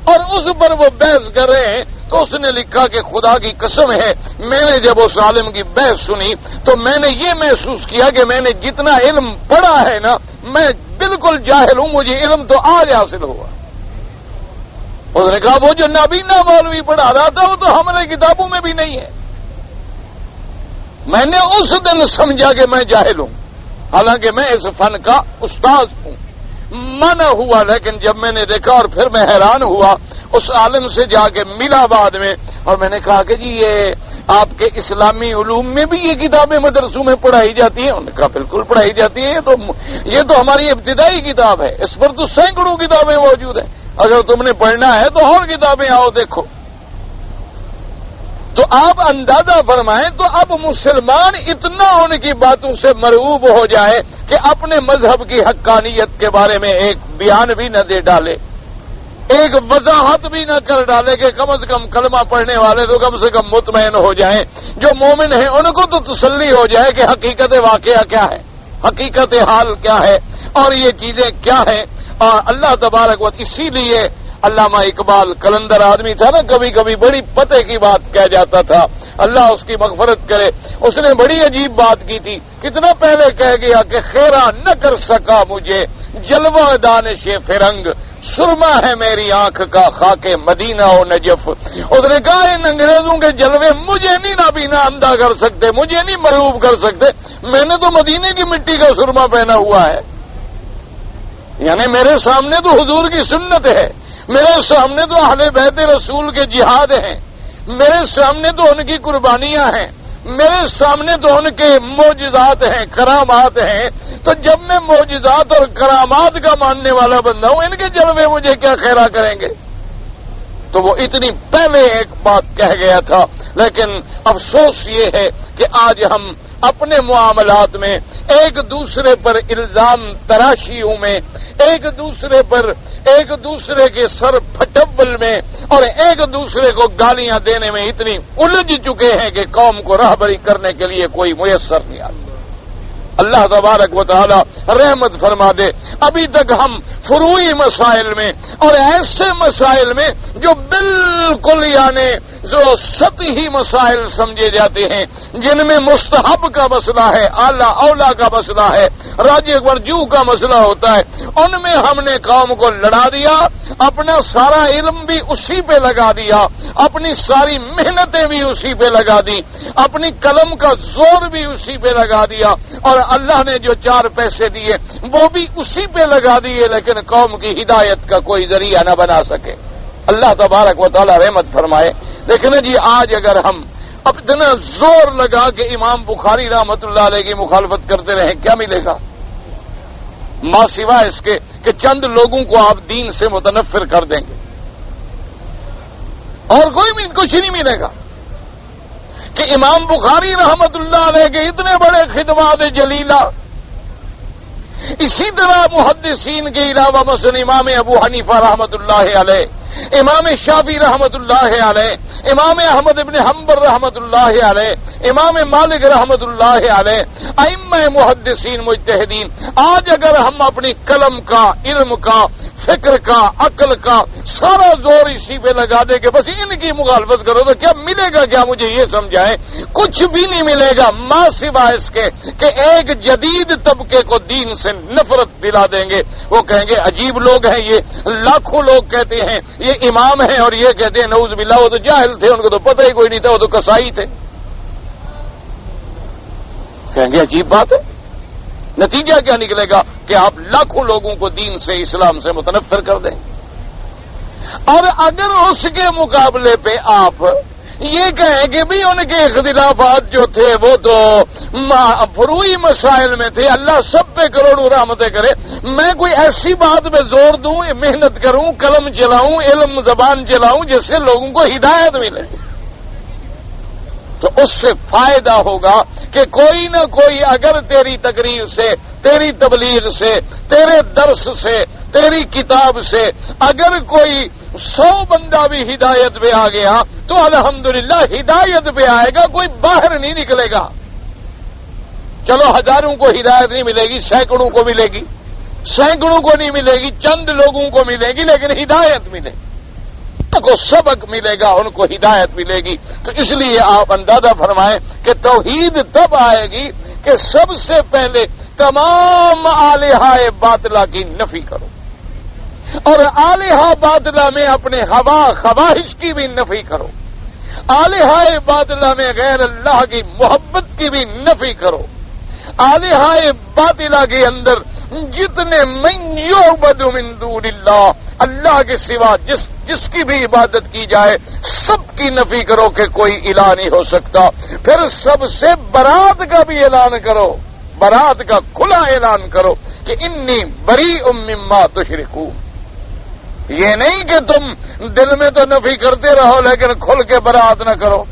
اور اس پر وہ بحث کر رہے ہیں. تو اس نے لکھا کہ خدا کی قسم ہے، میں نے جب اس عالم کی بحث سنی تو میں نے یہ محسوس کیا کہ میں نے جتنا علم پڑھا ہے نا، میں بالکل جاہل ہوں، مجھے علم تو آج حاصل ہوا. اس نے کہا وہ جو نابینا مولوی پڑھا رہا تھا وہ تو ہمارے کتابوں میں بھی نہیں ہے. میں نے اس دن سمجھا کہ میں جاہل ہوں، حالانکہ میں اس فن کا استاد ہوں. منع ہوا، لیکن جب میں نے دیکھا اور پھر میں حیران ہوا، اس عالم سے جا کے ملا بعد میں، اور میں نے کہا کہ جی یہ آپ کے اسلامی علوم میں بھی یہ کتابیں مدرسوں میں پڑھائی جاتی ہیں؟ انہوں نے کہا بالکل پڑھائی جاتی ہے، یہ تو ہماری ابتدائی کتاب ہے، اس پر تو سینکڑوں کتابیں موجود ہیں، اگر تم نے پڑھنا ہے تو اور کتابیں آؤ دیکھو. تو آپ اندازہ فرمائیں تو اب مسلمان اتنا ان کی باتوں سے مرعوب ہو جائے کہ اپنے مذہب کی حقانیت کے بارے میں ایک بیان بھی نہ دے ڈالے، ایک وضاحت بھی نہ کر ڈالے کہ کم از کم کلمہ پڑھنے والے تو کم سے کم مطمئن ہو جائیں، جو مومن ہیں ان کو تو تسلی ہو جائے کہ حقیقت واقعہ کیا ہے، حقیقت حال کیا ہے اور یہ چیزیں کیا ہیں. اور اللہ تبارک و اسی لیے علامہ اقبال قلندر آدمی تھا نا، کبھی کبھی بڑی پتے کی بات کہہ جاتا تھا، اللہ اس کی مغفرت کرے. اس نے بڑی عجیب بات کی تھی، کتنا پہلے کہہ گیا کہ خیرہ نہ کر سکا مجھے جلوہ دانش فرنگ، سرما ہے میری آنکھ کا خاک مدینہ و نجف. اس نے کہا ان انگریزوں کے جلوے مجھے نہیں نابینا اندھا کر سکتے، مجھے نہیں مرعوب کر سکتے، میں نے تو مدینے کی مٹی کا سرما پہنا ہوا ہے. یعنی میرے سامنے تو حضور کی سنت ہے، میرے سامنے تو اہل بیت رسول کے جہاد ہیں، میرے سامنے تو ان کی قربانیاں ہیں، میرے سامنے تو ان کے معجزات ہیں، کرامات ہیں. تو جب میں معجزات اور کرامات کا ماننے والا بندہ ہوں، ان کے جلوے مجھے کیا خیرہ کریں گے؟ تو وہ اتنی پہلے ایک بات کہہ گیا تھا. لیکن افسوس یہ ہے کہ آج ہم اپنے معاملات میں ایک دوسرے پر الزام تراشیوں میں، ایک دوسرے کے سر پھٹبل میں اور ایک دوسرے کو گالیاں دینے میں اتنی الجھ چکے ہیں کہ قوم کو راہبری کرنے کے لیے کوئی میسر نہیں آتا. اللہ تبارک و تعالی رحمت فرما دے. ابھی تک ہم فروعی مسائل میں اور ایسے مسائل میں جو بالکل یعنی جو سطحی مسائل سمجھے جاتے ہیں، جن میں مستحب کا مسئلہ ہے، اعلیٰ اولا کا مسئلہ ہے، راجع ورجو کا مسئلہ ہوتا ہے، ان میں ہم نے قوم کو لڑا دیا، اپنا سارا علم بھی اسی پہ لگا دیا، اپنی ساری محنتیں بھی اسی پہ لگا دی، اپنی قلم کا زور بھی اسی پہ لگا دیا، اور اللہ نے جو 4 پیسے دیے وہ بھی اسی پہ لگا دیے، لیکن قوم کی ہدایت کا کوئی ذریعہ نہ بنا سکے. اللہ تبارک و تعالی رحمت فرمائے. دیکھیں جی آج اگر ہم اتنا زور لگا کہ امام بخاری رحمت اللہ علیہ کی مخالفت کرتے رہیں، کیا ملے گا؟ ماں سوائے اس کے کہ چند لوگوں کو آپ دین سے متنفر کر دیں گے، اور کچھ نہیں ملے گا. کہ امام بخاری رحمت اللہ علیہ کے اتنے بڑے خدمات جلیلہ، اسی طرح محدثین کے علاوہ مثلا امام ابو حنیفہ رحمت اللہ علیہ، امام شافعی رحمت اللہ علیہ، امام احمد ابن حنبل رحمت اللہ علیہ، امام مالک رحمت اللہ علیہ، ائمہ محدثین مجتہدین. آج اگر ہم اپنی قلم کا، علم کا، فکر کا، عقل کا سارا زور اسی پہ لگا دے کہ بس ان کی مخالفت کرو تو کیا ملے گا؟ کیا مجھے یہ سمجھائیں، کچھ بھی نہیں ملے گا، ماں سوائے اس کے کہ ایک جدید طبقے کو دین سے نفرت دلا دیں گے. وہ کہیں گے عجیب لوگ ہیں یہ، لاکھوں لوگ کہتے ہیں یہ امام ہیں اور یہ کہتے ہیں نعوذ باللہ وہ تو جاہل تھے، ان کو تو پتہ ہی کوئی نہیں تھا، وہ تو کسائی تھے. کہیں گے عجیب بات ہے. نتیجہ کیا نکلے گا کہ آپ لاکھوں لوگوں کو دین سے، اسلام سے متنفر کر دیں. اور اگر اس کے مقابلے پہ آپ یہ کہیں کہ بھی ان کے اختلافات جو تھے وہ تو فروعی مسائل میں تھے، اللہ سب پہ کروڑوں رحمتیں کرے، میں کوئی ایسی بات پہ زور دوں، محنت کروں، قلم چلاؤں، علم زبان چلاؤں جس سے لوگوں کو ہدایت ملے، تو اس سے فائدہ ہوگا کہ کوئی نہ کوئی اگر تیری تقریر سے، تیری تبلیغ سے، تیرے درس سے، تیری کتاب سے اگر کوئی 100 بندہ بھی ہدایت پہ آ گیا تو الحمدللہ ہدایت پہ آئے گا، کوئی باہر نہیں نکلے گا۔ چلو ہزاروں کو ہدایت نہیں ملے گی، سینکڑوں کو ملے گی، سینکڑوں کو نہیں ملے گی، چند لوگوں کو ملے گی، لیکن ہدایت ملے گی، کو سبق ملے گا، ان کو ہدایت ملے گی۔ تو اس لیے آپ اندازہ فرمائیں کہ توحید تب آئے گی کہ سب سے پہلے تمام آلیہائے باطلہ کی نفی کرو، اور آلیہا باطلہ میں اپنے ہوا خواہش کی بھی نفی کرو، آلیہائے باطلہ میں غیر اللہ کی محبت کی بھی نفی کرو، آلیہائے باطلہ کے اندر جتنے من یعبد من دون اللہ، اللہ کے سوا جس کی بھی عبادت کی جائے سب کی نفی کرو کہ کوئی الہ نہیں ہو سکتا۔ پھر سب سے برات کا بھی اعلان کرو، برات کا کھلا اعلان کرو کہ انی بریء مما تشرکون۔ یہ نہیں کہ تم دل میں تو نفی کرتے رہو لیکن کھل کے برات نہ کرو۔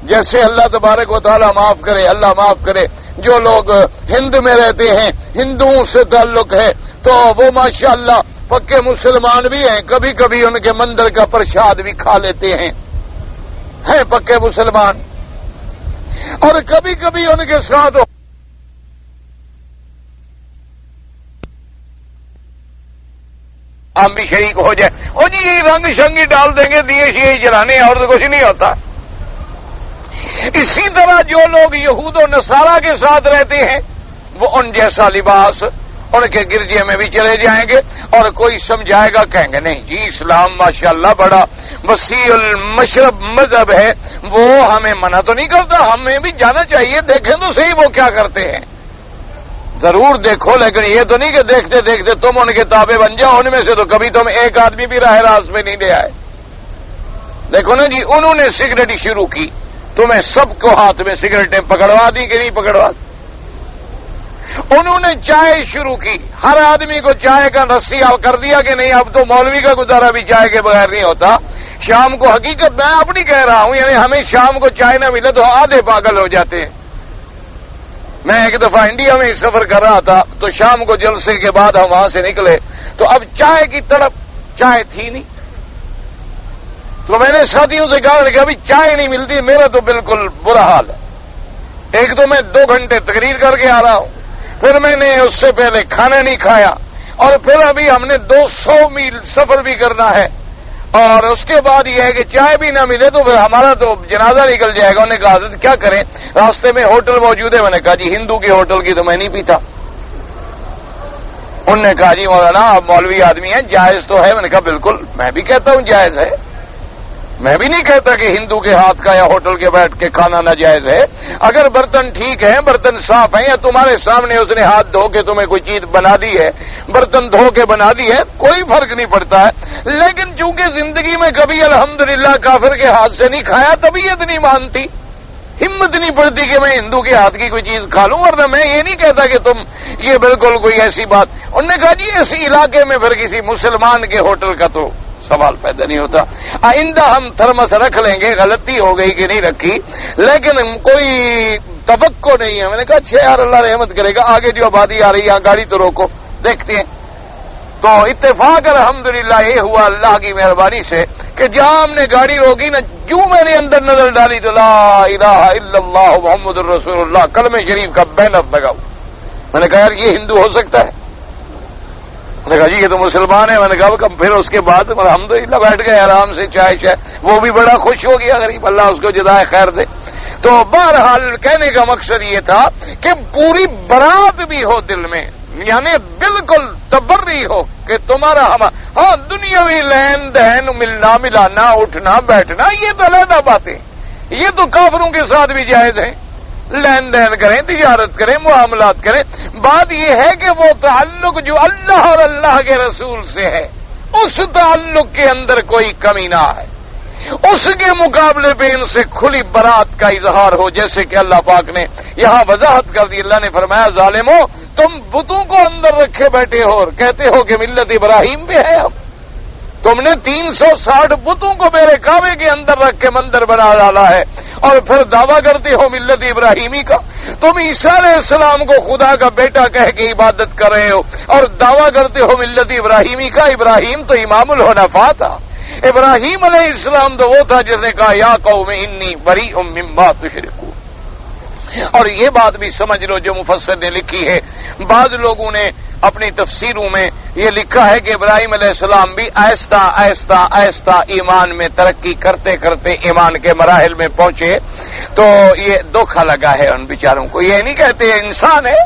جیسے اللہ تبارک و تعالیٰ معاف کرے، اللہ معاف کرے، جو لوگ ہند میں رہتے ہیں، ہندوؤں سے تعلق ہے، تو وہ ماشاءاللہ پکے مسلمان بھی ہیں، کبھی کبھی ان کے مندر کا پرشاد بھی کھا لیتے ہیں پکے مسلمان، اور کبھی کبھی ان کے ساتھ ہم بھی شریک ہو جائیں، اور جی یہ رنگ شنگی ڈال دیں گے دیے شیئے جلانے، اور تو کچھ نہیں ہوتا۔ اسی طرح جو لوگ یہود و نصارہ کے ساتھ رہتے ہیں وہ ان جیسا لباس ان کے گرجے میں بھی چلے جائیں گے، اور کوئی سمجھائے گا کہیں گے نہیں جی اسلام ماشاءاللہ بڑا وسیع المشرب مذہب ہے، وہ ہمیں منع تو نہیں کرتا، ہمیں بھی جانا چاہیے، دیکھیں تو صحیح وہ کیا کرتے ہیں، ضرور دیکھو، لیکن یہ تو نہیں کہ دیکھتے دیکھتے تم ان کے تابع بن جاؤ، ان میں سے تو کبھی تم ایک آدمی بھی راہ راست میں نہیں لے آئے۔ دیکھو نا جی، انہوں نے سگریٹ شروع کی، تمہیں سب کو ہاتھ میں سگریٹیں پکڑوا دی کہ نہیں پکڑوا دی؟ انہوں نے چائے شروع کی، ہر آدمی کو چائے کا رسی کر دیا کہ نہیں اب تو مولوی کا گزارا بھی چائے کے بغیر نہیں ہوتا۔ شام کو حقیقت میں اپنی کہہ رہا ہوں، یعنی ہمیں شام کو چائے نہ ملے تو آدھے پاگل ہو جاتے ہیں۔ میں ایک دفعہ انڈیا میں سفر کر رہا تھا، تو شام کو جلسے کے بعد ہم وہاں سے نکلے تو اب چائے کی طرف، چائے تھی نہیں، تو میں نے ساتھیوں سے کہا کہ ابھی چائے نہیں ملتی، میرا تو بالکل برا حال ہے۔ ایک تو میں 2 گھنٹے تقریر کر کے آ رہا ہوں، پھر میں نے اس سے پہلے کھانا نہیں کھایا، اور پھر ابھی ہم نے 200 میل سفر بھی کرنا ہے، اور اس کے بعد یہ ہے کہ چائے بھی نہ ملے تو پھر ہمارا تو جنازہ نکل جائے گا۔ انہوں نے کہا حضرت کیا کریں، راستے میں ہوٹل موجود ہے، میں نے کہا جی ہندو کی ہوٹل کی تو میں نہیں پیتا۔ انہوں نے کہا جی مولانا آپ مولوی آدمی ہیں، جائز تو ہے، میں نے کہا بالکل میں بھی کہتا ہوں جائز ہے، میں بھی نہیں کہتا کہ ہندو کے ہاتھ کا یا ہوٹل کے بیٹھ کے کھانا ناجائز ہے، اگر برتن ٹھیک ہے، برتن صاف ہیں، یا تمہارے سامنے اس نے ہاتھ دھو کے تمہیں کوئی چیز بنا دی ہے، برتن دھو کے بنا دی ہے، کوئی فرق نہیں پڑتا ہے۔ لیکن چونکہ زندگی میں کبھی الحمدللہ کافر کے ہاتھ سے نہیں کھایا، طبیعت نہیں مانتی، ہمت نہیں پڑتی کہ میں ہندو کے ہاتھ کی کوئی چیز کھا لوں، ورنہ میں یہ نہیں کہتا کہ تم یہ بالکل کوئی ایسی بات۔ انہوں نے کہا جی اس علاقے میں پھر کسی مسلمان کے ہوٹل کا تو سوال پیدا نہیں ہوتا، آئندہ ہم تھرمس رکھ لیں گے، غلطی ہو گئی کہ نہیں رکھی، لیکن کوئی توقع نہیں ہے۔ میں نے کہا اچھا یار اللہ رحمت کرے گا، آگے جو آبادی آ رہی ہے گاڑی تو روکو دیکھتے ہیں۔ تو اتفاق الحمدللہ یہ ہوا اللہ کی مہربانی سے کہ جہاں ہم نے گاڑی روکی نا، جو میں نے اندر نظر ڈالی تو لا الہ الا اللہ محمد الرسول اللہ کلمہ شریف کا بینر لگا۔ میں نے کہا یار یہ ہندو ہو سکتا ہے؟ میں نے کہا جی یہ تو مسلمان ہے۔ میں نے کہا پھر اس کے بعد الحمدللہ بیٹھ گئے آرام سے چائے شائے، وہ بھی بڑا خوش ہو گیا، غریب اللہ اس کو جزائے خیر دے۔ تو بہرحال کہنے کا مقصد یہ تھا کہ پوری برات بھی ہو دل میں، یعنی بالکل تبری ہو کہ تمہارا ہاں دنیاوی لین دین، ملنا ملانا، اٹھنا بیٹھنا، یہ تو علیحدہ باتیں، یہ تو کافروں کے ساتھ بھی جائز ہیں، لین دین کریں، تجارت کریں، معاملات کریں۔ بات یہ ہے کہ وہ تعلق جو اللہ اور اللہ کے رسول سے ہے، اس تعلق کے اندر کوئی کمی نہ ہے۔ اس کے مقابلے پہ ان سے کھلی برات کا اظہار ہو، جیسے کہ اللہ پاک نے یہاں وضاحت کر دی۔ اللہ نے فرمایا ظالمو تم بتوں کو اندر رکھے بیٹھے ہو اور کہتے ہو کہ ملت ابراہیم پہ ہے ہم، تم نے 360 بتوں کو میرے کعبے کے اندر رکھ کے مندر بنا ڈالا ہے اور پھر دعویٰ کرتے ہو ملت ابراہیمی کا۔ تم عیسیٰ علیہ السلام کو خدا کا بیٹا کہہ کے عبادت کر رہے ہو اور دعویٰ کرتے ہو ملت ابراہیمی کا۔ ابراہیم تو امام الحنفاء تھا، ابراہیم علیہ السلام تو وہ تھا جس نے کہا یا قوم انی بریء مما تشرکون۔ اور یہ بات بھی سمجھ لو جو مفسر نے لکھی ہے، بعض لوگوں نے اپنی تفسیروں میں یہ لکھا ہے کہ ابراہیم علیہ السلام بھی آہستہ آہستہ آہستہ ایمان میں ترقی کرتے کرتے ایمان کے مراحل میں پہنچے، تو یہ دھوکھا لگا ہے ان بیچاروں کو۔ یہ نہیں کہتے انسان ہے،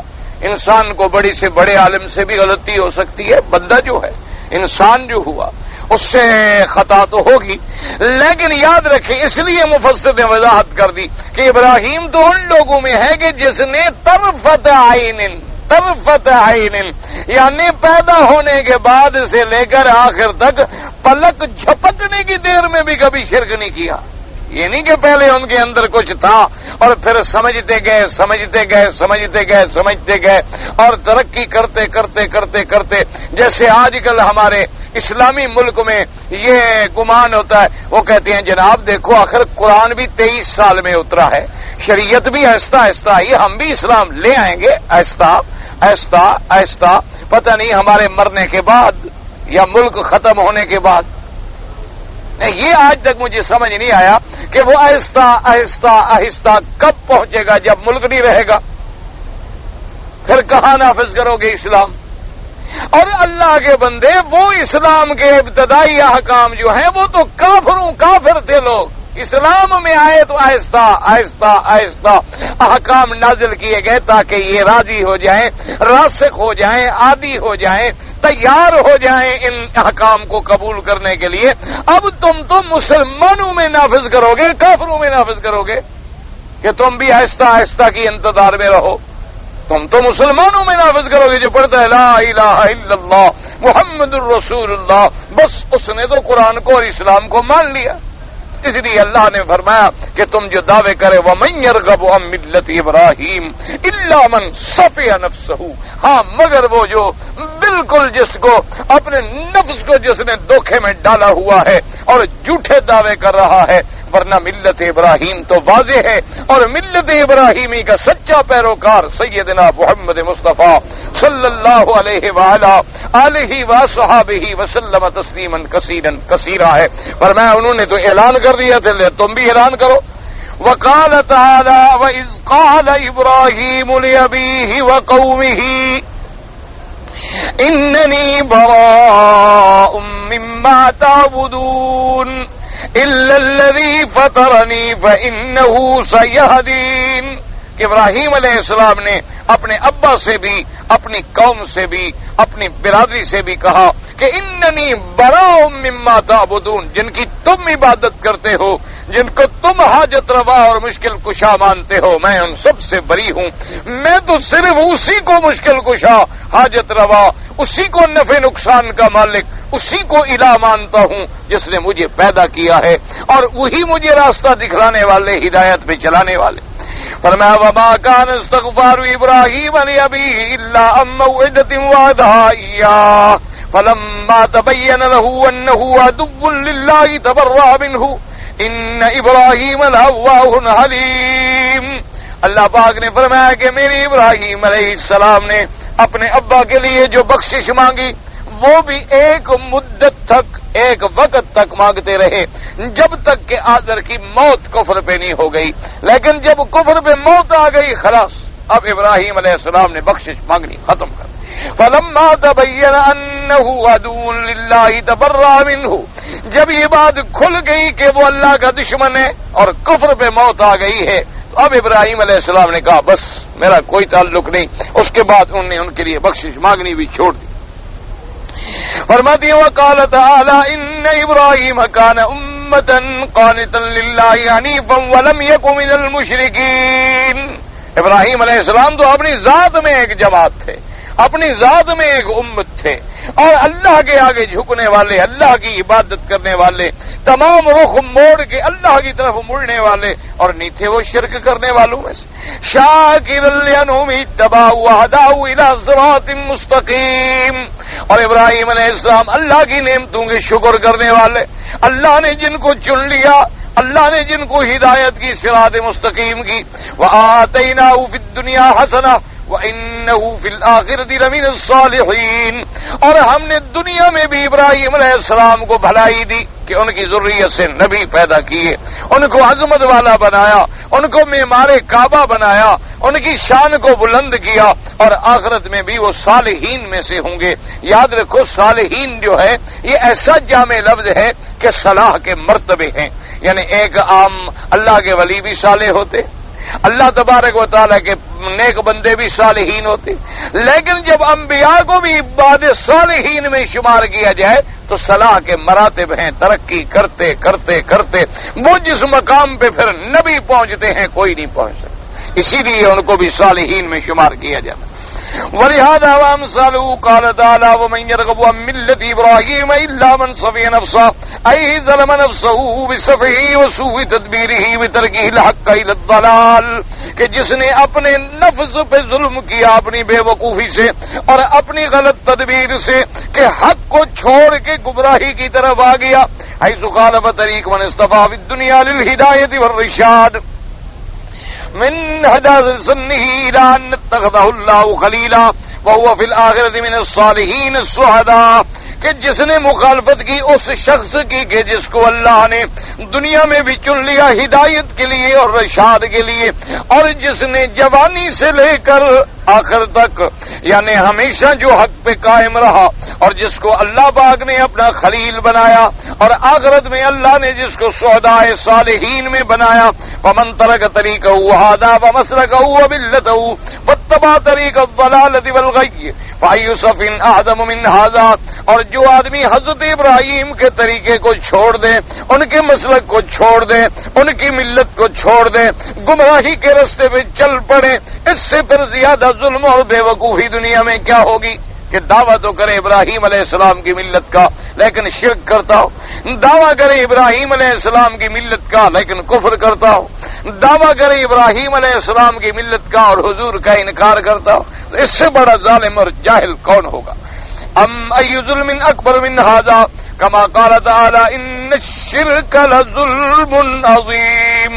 انسان کو بڑی سے بڑے عالم سے بھی غلطی ہو سکتی ہے، بندہ جو ہے انسان جو ہوا اس سے خطا تو ہوگی، لیکن یاد رکھیں اس لیے مفسر نے وضاحت کر دی کہ ابراہیم تو ان لوگوں میں ہے کہ جس نے طرفت عین یعنی پیدا ہونے کے بعد سے لے کر آخر تک پلک جھپکنے کی دیر میں بھی کبھی شرک نہیں کیا۔ یہ نہیں کہ پہلے ان کے اندر کچھ تھا اور پھر سمجھتے گئے اور ترقی کرتے کرتے جیسے آج کل ہمارے اسلامی ملک میں یہ گمان ہوتا ہے، وہ کہتے ہیں جناب دیکھو آخر قرآن بھی 23 سال میں اترا ہے، شریعت بھی آہستہ آہستہ آئی، ہم بھی اسلام لے آئیں گے آہستہ آہستہ، پتہ نہیں ہمارے مرنے کے بعد یا ملک ختم ہونے کے بعد۔ یہ آج تک مجھے سمجھ نہیں آیا کہ وہ آہستہ آہستہ کب پہنچے گا جب ملک نہیں رہے گا، پھر کہاں نافذ کرو گے اسلام؟ اور اللہ کے بندے وہ اسلام کے ابتدائی احکام جو ہیں وہ تو کافر تھے لوگ، اسلام میں آئے تو آہستہ آہستہ احکام نازل کیے گئے تاکہ یہ راضی ہو جائیں، راسخ ہو جائیں، عادی ہو جائیں، تیار ہو جائیں ان احکام کو قبول کرنے کے لیے۔ اب تم تو مسلمانوں میں نافذ کرو گے، کافروں میں نافذ کرو گے کہ تم بھی آہستہ آہستہ کی انتظار میں رہو؟ تم تو مسلمانوں میں نافذ کرو گے جو پڑھتا ہے لا الہ الا اللہ محمد الرسول اللہ، بس اس نے تو قرآن کو اور اسلام کو مان لیا۔ اس لیے اللہ نے فرمایا کہ تم جو دعوے کرے وَمَن يَرْغَبُ عَن مِّلَّةِ إِبْرَاهِيمَ إِلَّا مَن صَفِيَ نَفْسَهُ، ہاں مگر وہ جو بالکل جس کو اپنے نفس کو جس نے دھوکے میں ڈالا ہوا ہے اور جھوٹے دعوے کر رہا ہے، ورنہ ملت ابراہیم تو واضح ہے، اور ملت ابراہیمی کا سچا پیروکار سیدنا محمد مصطفیٰ صلی اللہ علیہ وآلہ آلہ وصحبہ وسلم تسلیما کثیرا ہے۔ فرمایا انہوں نے تو اعلان کر دیا تھا، تم بھی اعلان کرو۔ وقال تعالی وَإِذْ قَالَ إِبْرَاهِيمُ لِأَبِيهِ وَقَوْمِهِ إِنَّنِي بَرَاءٌ مِّمَّا تَعْبُدُونَ إِلَّا الَّذِي فَطَرَنِي فَإِنَّهُ سَيَهْدِينِ کہ ابراہیم علیہ السلام نے اپنے ابا سے بھی، اپنی قوم سے بھی، اپنی برادری سے بھی کہا کہ اننی براء مما تعبدون، جن کی تم عبادت کرتے ہو، جن کو تم حاجت روا اور مشکل کشا مانتے ہو، میں ان سب سے بری ہوں۔ میں تو صرف اسی کو مشکل کشا، حاجت روا، اسی کو نفع نقصان کا مالک، اسی کو الہ مانتا ہوں جس نے مجھے پیدا کیا ہے، اور وہی مجھے راستہ دکھلانے والے، ہدایت پہ چلانے والے۔ فرمایا وما كان استغفار ابراہیم لابیہ الا عن موعدۃ وعدها اياه فلما تبين له انه عدو لله تبرأ منه ان ابراہیم لأواه حلیم۔ اللہ پاک نے فرمایا کہ میرے ابراہیم علیہ السلام نے اپنے ابا کے لیے جو بخشش مانگی وہ بھی ایک مدت تک، ایک وقت تک مانگتے رہے، جب تک کہ آذر کی موت کفر پہ نہیں ہو گئی، لیکن جب کفر پہ موت آ گئی خلاص اب ابراہیم علیہ السلام نے بخشش مانگنی ختم کر دی۔ فلما تبین انہ عدو للہ تبرأ منہ، جب یہ بات کھل گئی کہ وہ اللہ کا دشمن ہے اور کفر پہ موت آ گئی ہے، تو اب ابراہیم علیہ السلام نے کہا بس میرا کوئی تعلق نہیں۔ اس کے بعد انہوں نے ان کے لیے بخشش مانگنی بھی چھوڑ دی۔ فرماتی ہیں وقال تعالی ان ابراہیم کان امۃ قانتا للہ حنیفا ولم یک من المشرکین۔ ابراہیم علیہ السلام تو اپنی ذات میں ایک جماعت تھے، اپنی ذات میں ایک امت تھے، اور اللہ کے آگے جھکنے والے، اللہ کی عبادت کرنے والے، تمام رخ موڑ کے اللہ کی طرف مڑنے والے، اور نہیں تھے وہ شرک کرنے والوں میں سے۔ شاکر لانہم اتبعوا وہداؤا الی صراط مستقیم۔ اور ابراہیم علیہ السلام اللہ کی نعمتوں کے شکر کرنے والے، اللہ نے جن کو چن لیا، اللہ نے جن کو ہدایت کی، صراط مستقیم کی۔ وآتیناہ فی الدنیا حسنہ وَإِنَّهُ فِي الْآخِرَةِ لَمِنَ الصَّالِحِينَ۔ اور ہم نے دنیا میں بھی ابراہیم علیہ السلام کو بھلائی دی کہ ان کی ذریت سے نبی پیدا کیے، ان کو عظمت والا بنایا، ان کو معمار کعبہ بنایا، ان کی شان کو بلند کیا، اور آخرت میں بھی وہ صالحین میں سے ہوں گے۔ یاد رکھو صالحین جو ہے یہ ایسا جامع لفظ ہے کہ صلاح کے مرتبے ہیں، یعنی ایک عام اللہ کے ولی بھی صالح ہوتے، اللہ تبارک و تعالیٰ کے نیک بندے بھی صالحین ہوتے، لیکن جب انبیاء کو بھی بعد صالحین میں شمار کیا جائے تو صلاح کے مراتب ہیں، ترقی کرتے کرتے کرتے وہ جس مقام پہ پھر نبی پہنچتے ہیں کوئی نہیں پہنچ سکتا، اسی لیے ان کو بھی صالحین میں شمار کیا جاتا۔ وَلِهَذَا وَأَمْثَالُهُ قَالَ تَعَالَى وَمَن يَرْغَبُ عَن مِّلَّةِ إِبْرَاهِيمَ إِلَّا مَن صَفِيَ نَفْسَهُ أَيْ ظَلَمَ نَفْسَهُ بِسَفْهِهِ وَسُوءِ تَدْبِيرِهِ وَتَرْكِهِ الْحَقَّ إِلَى الضَّلَالِ، کہ جس نے اپنے نفس پہ ظلم کیا اپنی بے وقوفی سے اور اپنی غلط تدبیر سے، کہ حق کو چھوڑ کے گمراہی کی طرف آ گیا۔ حيث خالف طريق من اصطفى في الدنيا للهداية والرشاد من حداث سنه إلى أن اتخذه الله خليلا وهو في الآخرة من الصالحين الشهداء، کہ جس نے مخالفت کی اس شخص کی کہ جس کو اللہ نے دنیا میں بھی چن لیا ہدایت کے لیے اور رشاد کے لیے، اور جس نے جوانی سے لے کر آخر تک یعنی ہمیشہ جو حق پہ قائم رہا، اور جس کو اللہ پاک نے اپنا خلیل بنایا، اور آخرت میں اللہ نے جس کو شہداء صالحین میں بنایا۔ ومن ترک طریقہ وہذا ومسلکہ وملتہ واتبع طریق الضلالۃ والغی فأی صف اعظم من ھذا، اور جو آدمی حضرت ابراہیم کے طریقے کو چھوڑ دے، ان کے مسلک کو چھوڑ دے، ان کی ملت کو چھوڑ دے، گمراہی کے راستے پہ چل پڑے، اس سے پھر زیادہ ظلم اور بے وقوفی دنیا میں کیا ہوگی کہ دعویٰ تو کرے ابراہیم علیہ السلام کی ملت کا لیکن شرک کرتا ہو، دعویٰ کرے ابراہیم علیہ السلام کی ملت کا لیکن کفر کرتا ہو، دعویٰ کرے ابراہیم علیہ السلام کی ملت کا اور حضور کا انکار کرتا ہو، تو اس سے بڑا ظالم اور جاہل کون ہوگا؟ ام ای ظلم اکبر من ھذا کما قال تعالی ان الشرک لظلم عظیم،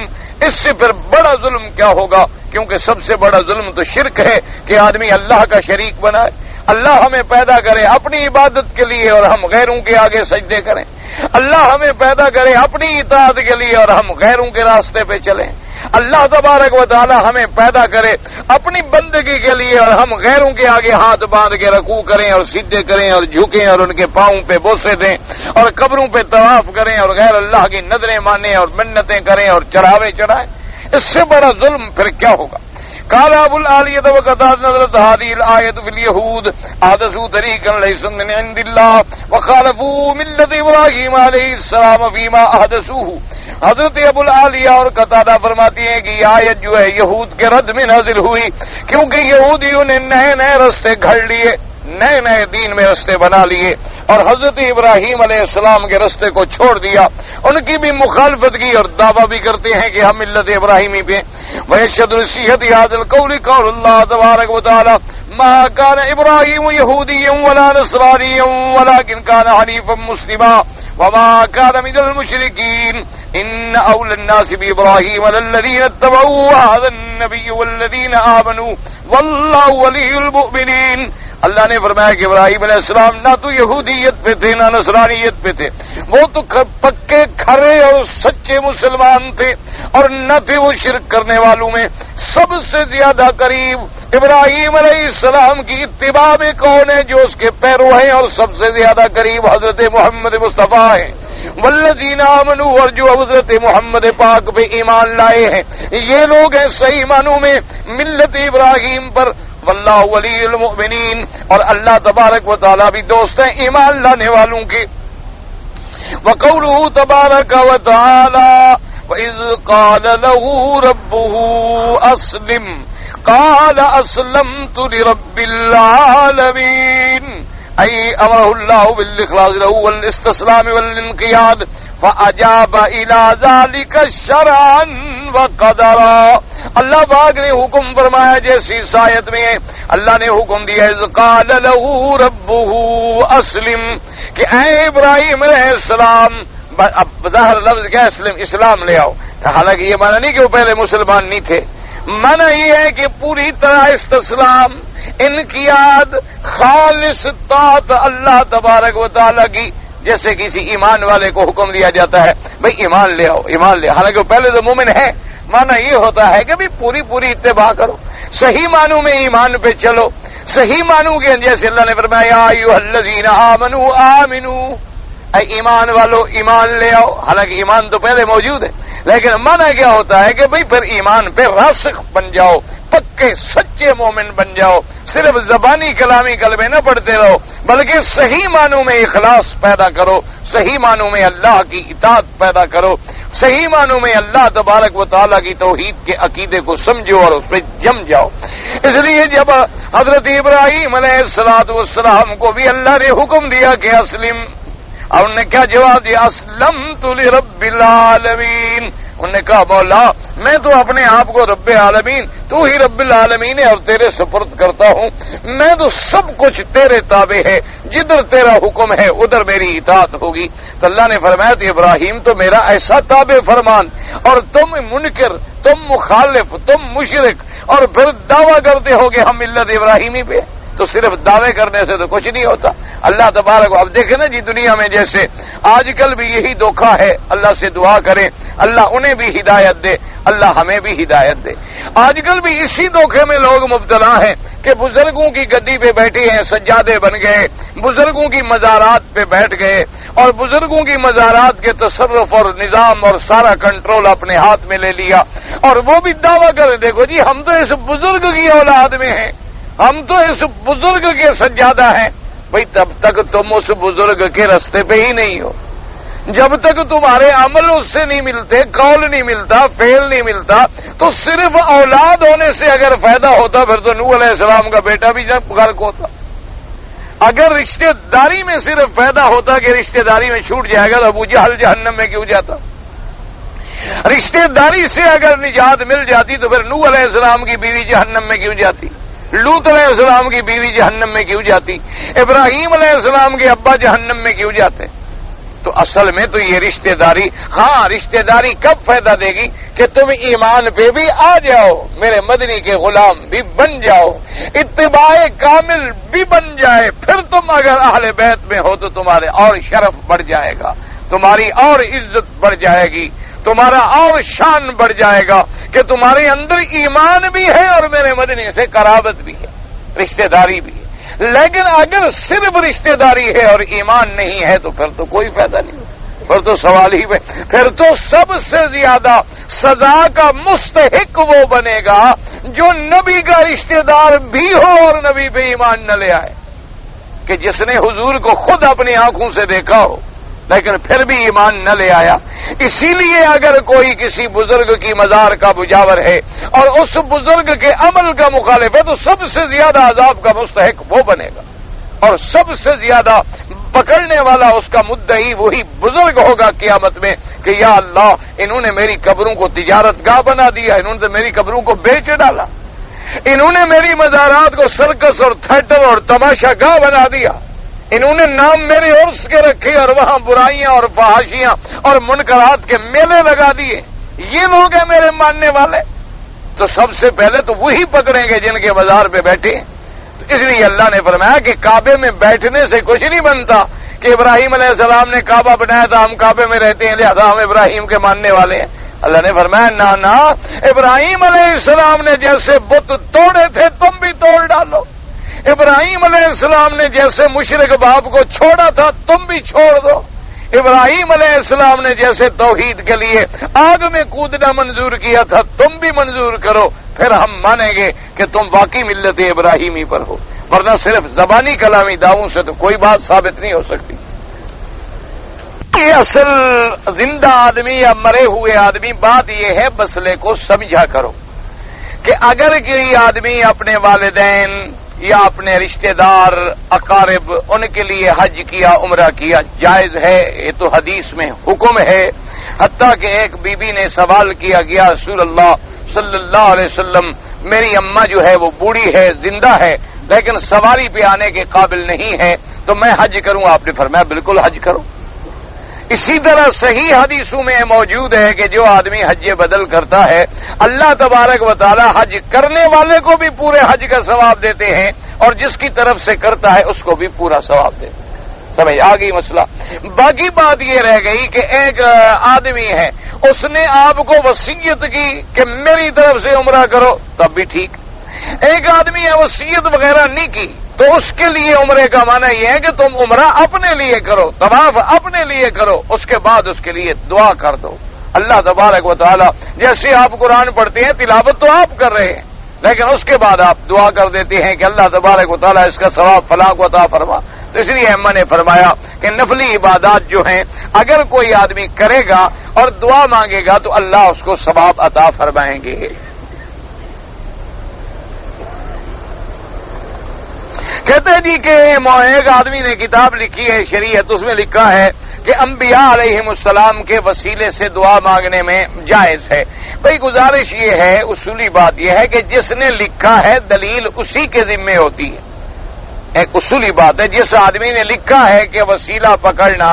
اس سے پھر بڑا ظلم کیا ہوگا؟ کیونکہ سب سے بڑا ظلم تو شرک ہے کہ آدمی اللہ کا شریک بنائے، اللہ ہمیں پیدا کرے اپنی عبادت کے لیے اور ہم غیروں کے آگے سجدے کریں، اللہ ہمیں پیدا کرے اپنی اطاعت کے لیے اور ہم غیروں کے راستے پہ چلیں، اللہ تبارک و تعالی ہمیں پیدا کرے اپنی بندگی کے لیے اور ہم غیروں کے آگے ہاتھ باندھ کے رکوع کریں اور سجدے کریں اور جھکیں اور ان کے پاؤں پہ بوسے دیں اور قبروں پہ طواف کریں اور غیر اللہ کی نذریں مانیں اور منتیں کریں اور چڑھاوے چڑھائیں، اس سے بڑا ظلم پھر کیا ہوگا؟ قال ابو العالیہ وقد نزلت هذه الآية في اليهود احدثوا طريقا ليس من عند الله وخالفوا ملة ابراہیم علیہ السلام فيما احدثوه۔ حضرت ابو العالیہ اور قتادہ فرماتے ہیں کہ یہ آیت جو ہے یہود کے رد میں نازل ہوئی، کیونکہ یہودیوں نے نئے نئے رستے گھڑ لیے، نئے نئے دین میں رستے بنا لیے اور حضرت ابراہیم علیہ السلام کے رستے کو چھوڑ دیا، ان کی بھی مخالفت کی اور دعویٰ بھی کرتے ہیں کہ ہم ملت ابراہیمی پہ۔ وَيَشْهَدُ لِصِحَّةِ هَذَا الْقَوْلِ قَوْلُ اللَّهِ تَبَارَكَ وَتَعَالَى مَا كَانَ إِبْرَاهِيمُ يَهُودِيًّا وَلَا نَصْرَانِيًّا وَلَكِنْ كَانَ حَنِيفًا مُسْلِمًا وَمَا كَانَ مِنَ الْمُشْرِكِينَ إِنَّ أَوْلَى النَّاسِ بِإِبْرَاهِيمَ لَلَّذِينَ اتَّبَعُوهُ وَهَذَا النَّبِيُّ وَالَّذِينَ آمَنُوا وَاللَّهُ وَلِيُّ الْمُؤْمِنِينَ۔ اللہ نے فرمایا کہ ابراہیم علیہ السلام نہ تو یہودیت پہ تھے نہ نصرانیت پہ تھے، وہ تو پکے کھرے اور سچے مسلمان تھے اور نہ تھے وہ شرک کرنے والوں میں۔ سب سے زیادہ قریب ابراہیم علیہ السلام کی اتباع میں کون ہے؟ جو اس کے پیرو ہیں، اور سب سے زیادہ قریب حضرت محمد مصطفیٰ ہیں۔ والذین آمنوا، اور جو حضرت محمد پاک پہ ایمان لائے ہیں، یہ لوگ ہیں صحیح معنوں میں ملت ابراہیم پر۔ واللہ ولی المؤمنین، اور اللہ تبارک و تعالیٰ بھی دوست ہیں ایمان لانے والوں کے۔ وقولہ تبارک و تعالی وَإِذْ قَالَ لَهُ رَبُّهُ أَسْلِمْ قَالَ أَسْلَمْتُ لِرَبِّ الْعَالَمِينَ۔ ای امرہ اللہ بالاخلاص لہ والاستسلام والانقیاد فاجاب الی ذلک شرعا وقدرا. اللہ پاک نے حکم فرمایا جیسی اس آیت میں اللہ نے حکم دیا اذ قال لہ ربہ اسلم کہ اے ابراہیم علیہ السلام. اب ظاہر لفظ کیا اسلام لے آؤ. حالانکہ یہ معنی نہیں کہ وہ پہلے مسلمان نہیں تھے، معنی یہ ہے کہ پوری طرح استسلام، انقیاد، خالص طاعت اللہ تبارک و تعالی کی. جیسے کسی ایمان والے کو حکم دیا جاتا ہے بھئی ایمان لے آؤ، ایمان لے، حالانکہ وہ پہلے تو مومن ہے. معنی یہ ہوتا ہے کہ بھی پوری اتباع کرو، صحیح معنوں میں ایمان پہ چلو، صحیح معنوں کے جیسے اللہ نے فرمایا یا ایھا الذین آمنوا آمنوا، اے ایمان والو ایمان لے آؤ. حالانکہ ایمان تو پہلے موجود ہے، لیکن معنی کیا ہوتا ہے کہ بھئی پھر ایمان پہ راسخ بن جاؤ، پکے سچے مومن بن جاؤ. صرف زبانی کلامی کلمے نہ پڑھتے رہو بلکہ صحیح معنوں میں اخلاص پیدا کرو، صحیح معنوں میں اللہ کی اطاعت پیدا کرو، صحیح معنوں میں اللہ تبارک و تعالیٰ کی توحید کے عقیدے کو سمجھو اور اس پہ جم جاؤ. اس لیے جب حضرت ابراہیم علیہ السلام کو بھی اللہ نے حکم دیا کہ اسلم، اور انہوں نے کیا جواب دیا؟ اسلمت لرب العالمین. انہوں نے کہا مولا میں تو اپنے آپ کو رب العالمین، تو ہی رب العالمین ہے اور تیرے سپرد کرتا ہوں، میں تو سب کچھ تیرے تابع ہے، جدھر تیرا حکم ہے ادھر میری اطاعت ہوگی. تو اللہ نے فرمایا تو ابراہیم تو میرا ایسا تابع فرمان، اور تم منکر، تم مخالف، تم مشرک، اور پھر دعویٰ کرتے ہو کہ ہم ملت ابراہیمی پہ. تو صرف دعوے کرنے سے تو کچھ نہیں ہوتا. اللہ تبارک اب دیکھیں نا جی دنیا میں جیسے آج کل بھی یہی دھوکہ ہے. اللہ سے دعا کریں اللہ انہیں بھی ہدایت دے، اللہ ہمیں بھی ہدایت دے. آج کل بھی اسی دھوکے میں لوگ مبتلا ہیں کہ بزرگوں کی گدی پہ بیٹھے ہیں، سجادے بن گئے، بزرگوں کی مزارات پہ بیٹھ گئے اور بزرگوں کی مزارات کے تصرف اور نظام اور سارا کنٹرول اپنے ہاتھ میں لے لیا، اور وہ بھی دعویٰ کریں دیکھو جی ہم تو اس بزرگ کی اولاد میں ہیں، ہم تو اس بزرگ کے سجادہ ہیں. بھئی تب تک تم اس بزرگ کے رستے پہ ہی نہیں ہو، جب تک تمہارے عمل اس سے نہیں ملتے، قول نہیں ملتا، فعل نہیں ملتا. تو صرف اولاد ہونے سے اگر فائدہ ہوتا پھر تو نوح علیہ السلام کا بیٹا بھی جب غرق ہوتا. اگر رشتہ داری میں صرف فائدہ ہوتا کہ رشتہ داری میں چھوٹ جائے گا تو ابو جہل جہنم میں کیوں جاتا؟ رشتہ داری سے اگر نجات مل جاتی تو پھر نوح علیہ السلام کی بیوی جہنم میں کیوں جاتی؟ لوط علیہ السلام کی بیوی جہنم میں کیوں جاتی؟ ابراہیم علیہ السلام کے ابا جہنم میں کیوں جاتے؟ تو اصل میں تو یہ رشتہ داری، ہاں رشتہ داری کب فائدہ دے گی کہ تم ایمان پہ بھی آ جاؤ، میرے مدنی کے غلام بھی بن جاؤ، اتباع کامل بھی بن جائے. پھر تم اگر اہل بیت میں ہو تو تمہارے اور شرف بڑھ جائے گا، تمہاری اور عزت بڑھ جائے گی، تمہارا اور شان بڑھ جائے گا کہ تمہارے اندر ایمان بھی ہے اور میرے مدنی سے قرابت بھی ہے، رشتہ داری بھی ہے. لیکن اگر صرف رشتہ داری ہے اور ایمان نہیں ہے تو پھر تو کوئی فائدہ نہیں، پھر تو سوال ہی پہ، پھر تو سب سے زیادہ سزا کا مستحق وہ بنے گا جو نبی کا رشتہ دار بھی ہو اور نبی پہ ایمان نہ لے آئے، کہ جس نے حضور کو خود اپنی آنکھوں سے دیکھا ہو لیکن پھر بھی ایمان نہ لے آیا. اسی لیے اگر کوئی کسی بزرگ کی مزار کا مجاور ہے اور اس بزرگ کے عمل کا مخالف ہے تو سب سے زیادہ عذاب کا مستحق وہ بنے گا، اور سب سے زیادہ پکڑنے والا اس کا مدعی وہی بزرگ ہوگا قیامت میں کہ یا اللہ انہوں نے میری قبروں کو تجارت گاہ بنا دیا، انہوں نے میری قبروں کو بیچ ڈالا، انہوں نے میری مزارات کو سرکس اور تھیٹر اور تماشا گاہ بنا دیا، انہوں نے نام میرے عرس کے رکھے اور وہاں برائیاں اور فحاشیاں اور منکرات کے میلے لگا دیے. یہ لوگ ہیں میرے ماننے والے. تو سب سے پہلے تو وہی پکڑیں گے جن کے بازار پہ بیٹھے ہیں. تو اس لیے اللہ نے فرمایا کہ کعبے میں بیٹھنے سے کچھ نہیں بنتا کہ ابراہیم علیہ السلام نے کعبہ بنایا تھا ہم کعبے میں رہتے ہیں لہذا ہم ابراہیم کے ماننے والے ہیں. اللہ نے فرمایا نہ، ابراہیم علیہ السلام نے جیسے بت توڑے تھے تم بھی توڑ ڈالو. ابراہیم علیہ السلام نے جیسے مشرک باپ کو چھوڑا تھا تم بھی چھوڑ دو. ابراہیم علیہ السلام نے جیسے توحید کے لیے آگ میں کودنا منظور کیا تھا تم بھی منظور کرو، پھر ہم مانیں گے کہ تم واقعی ملت ابراہیمی پر ہو. ورنہ صرف زبانی کلامی دعووں سے تو کوئی بات ثابت نہیں ہو سکتی. یہ اصل زندہ آدمی یا مرے ہوئے آدمی، بات یہ ہے مسئلے کو سمجھا کرو کہ اگر کوئی آدمی اپنے والدین یا اپنے رشتہ دار اقارب ان کے لیے حج کیا عمرہ کیا، جائز ہے، یہ تو حدیث میں حکم ہے۔ حتیٰ کہ ایک بی بی نے سوال کیا گیا رسول اللہ صلی اللہ علیہ وسلم میری اماں جو ہے وہ بوڑھی ہے، زندہ ہے، لیکن سواری پہ آنے کے قابل نہیں ہے، تو میں حج کروں؟ آپ نے فرمایا بالکل حج کرو۔ اسی طرح صحیح حدیثوں میں موجود ہے کہ جو آدمی حج بدل کرتا ہے اللہ تبارک و تعالی حج کرنے والے کو بھی پورے حج کا ثواب دیتے ہیں اور جس کی طرف سے کرتا ہے اس کو بھی پورا ثواب دیتے ہیں۔ سمجھ آ گئی مسئلہ؟ باقی بات یہ رہ گئی کہ ایک آدمی ہے، اس نے آپ کو وصیت کی کہ میری طرف سے عمرہ کرو، تب بھی ٹھیک۔ ایک آدمی ہے وصیت وغیرہ نہیں کی، تو اس کے لیے عمرے کا معنی یہ ہے کہ تم عمرہ اپنے لیے کرو، طواف اپنے لیے کرو، اس کے بعد اس کے لیے دعا کر دو اللہ تبارک و تعالی۔ جیسے آپ قرآن پڑھتے ہیں تلاوت تو آپ کر رہے ہیں، لیکن اس کے بعد آپ دعا کر دیتے ہیں کہ اللہ تبارک و تعالی اس کا ثواب فلاں کو عطا فرما۔ تو اس لیے اما نے فرمایا کہ نفلی عبادات جو ہیں اگر کوئی آدمی کرے گا اور دعا مانگے گا تو اللہ اس کو ثواب عطا فرمائیں گے۔ کہتے ہیں جی کہ ایک آدمی نے کتاب لکھی ہے شریعت، اس میں لکھا ہے کہ انبیاء علیہم السلام کے وسیلے سے دعا مانگنے میں جائز ہے۔ بھئی گزارش یہ ہے، اصولی بات یہ ہے کہ جس نے لکھا ہے دلیل اسی کے ذمے ہوتی ہے۔ ایک اصولی بات ہے، جس آدمی نے لکھا ہے کہ وسیلہ پکڑنا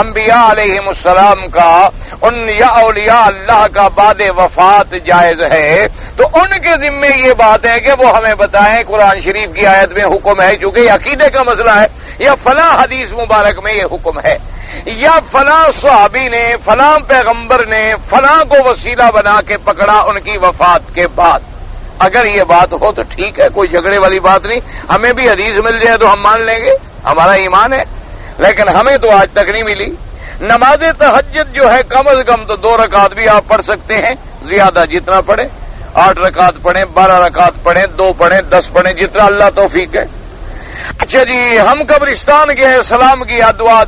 انبیاء علیہم السلام کا ان یا اولیاء اللہ کا بعد وفات جائز ہے، تو ان کے ذمے یہ بات ہے کہ وہ ہمیں بتائیں قرآن شریف کی آیت میں حکم ہے، چونکہ یہ عقیدے کا مسئلہ ہے، یا فلاں حدیث مبارک میں یہ حکم ہے، یا فلاں صحابی نے فلاں پیغمبر نے فلاں کو وسیلہ بنا کے پکڑا ان کی وفات کے بعد۔ اگر یہ بات ہو تو ٹھیک ہے، کوئی جھگڑے والی بات نہیں، ہمیں بھی حدیث مل جائے تو ہم مان لیں گے، ہمارا ایمان ہے، لیکن ہمیں تو آج تک نہیں ملی۔ نماز تہجد جو ہے کم از کم تو 2 رکعت بھی آپ پڑھ سکتے ہیں، زیادہ جتنا پڑھیں، 8 رکعت پڑھیں، 12 رکعت پڑھیں، 2 پڑھیں، 10 پڑھیں، جتنا اللہ توفیق ہے۔ اچھا جی، ہم قبرستان گئے، سلام کیا، دعا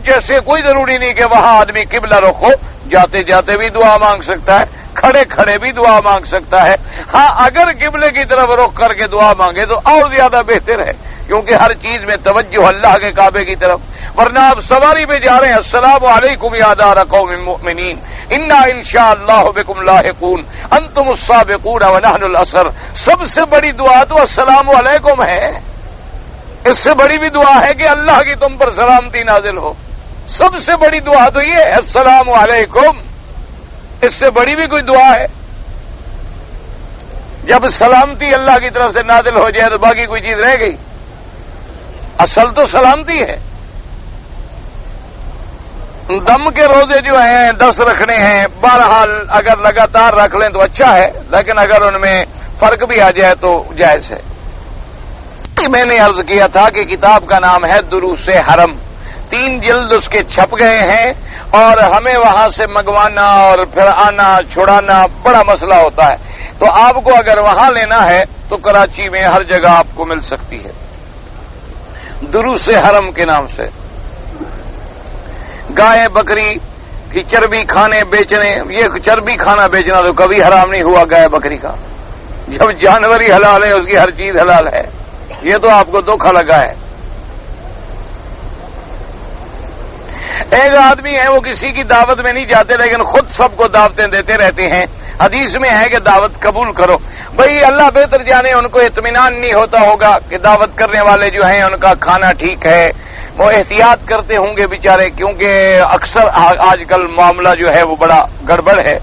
جیسے کوئی ضروری نہیں کہ وہاں آدمی قبلہ رخو، جاتے جاتے بھی دعا مانگ سکتا ہے، کھڑے کھڑے بھی دعا مانگ سکتا ہے۔ ہاں اگر قبلے کی طرف رخ کر کے دعا مانگے تو اور زیادہ بہتر ہے، کیونکہ ہر چیز میں توجہ اللہ کے کعبے کی طرف۔ ورنہ آپ سواری پہ جا رہے ہیں، السلام علیکم یا دار قوم مؤمنین انا انشاءاللہ بکم لاحقون انتم السابقون ونحن الاسر، سب سے بڑی دعا تو السلام علیکم ہے، اس سے بڑی بھی دعا ہے کہ اللہ کی تم پر سلامتی نازل ہو، سب سے بڑی دعا تو یہ ہے السلام علیکم، اس سے بڑی بھی کوئی دعا ہے؟ جب سلامتی اللہ کی طرف سے نازل ہو جائے تو باقی کوئی چیز رہ گئی؟ اصل تو سلامتی ہے۔ دم کے روزے جو ہیں 10 رکھنے ہیں، بہرحال اگر لگاتار رکھ لیں تو اچھا ہے، لیکن اگر ان میں فرق بھی آ جائے تو جائز ہے۔ میں نے عرض کیا تھا کہ کتاب کا نام ہے دروس حرم، 3 جلد اس کے چھپ گئے ہیں، اور ہمیں وہاں سے منگوانا اور پھر آنا چھڑانا بڑا مسئلہ ہوتا ہے، تو آپ کو اگر وہاں لینا ہے تو کراچی میں ہر جگہ آپ کو مل سکتی ہے، دروس حرم کے نام سے۔ گائے بکری کی چربی کھانے بیچنے، یہ چربی کھانا بیچنا تو کبھی حرام نہیں ہوا گائے بکری کا، جب جانور ہی حلال ہے اس کی ہر چیز حلال ہے، یہ تو آپ کو دھوکھا لگا ہے۔ ایک آدمی ہے وہ کسی کی دعوت میں نہیں جاتے لیکن خود سب کو دعوتیں دیتے رہتے ہیں، حدیث میں ہے کہ دعوت قبول کرو، بھئی اللہ بہتر جانے ان کو اطمینان نہیں ہوتا ہوگا کہ دعوت کرنے والے جو ہیں ان کا کھانا ٹھیک ہے، وہ احتیاط کرتے ہوں گے بیچارے، کیونکہ اکثر آج کل معاملہ جو ہے وہ بڑا گڑبڑ ہے۔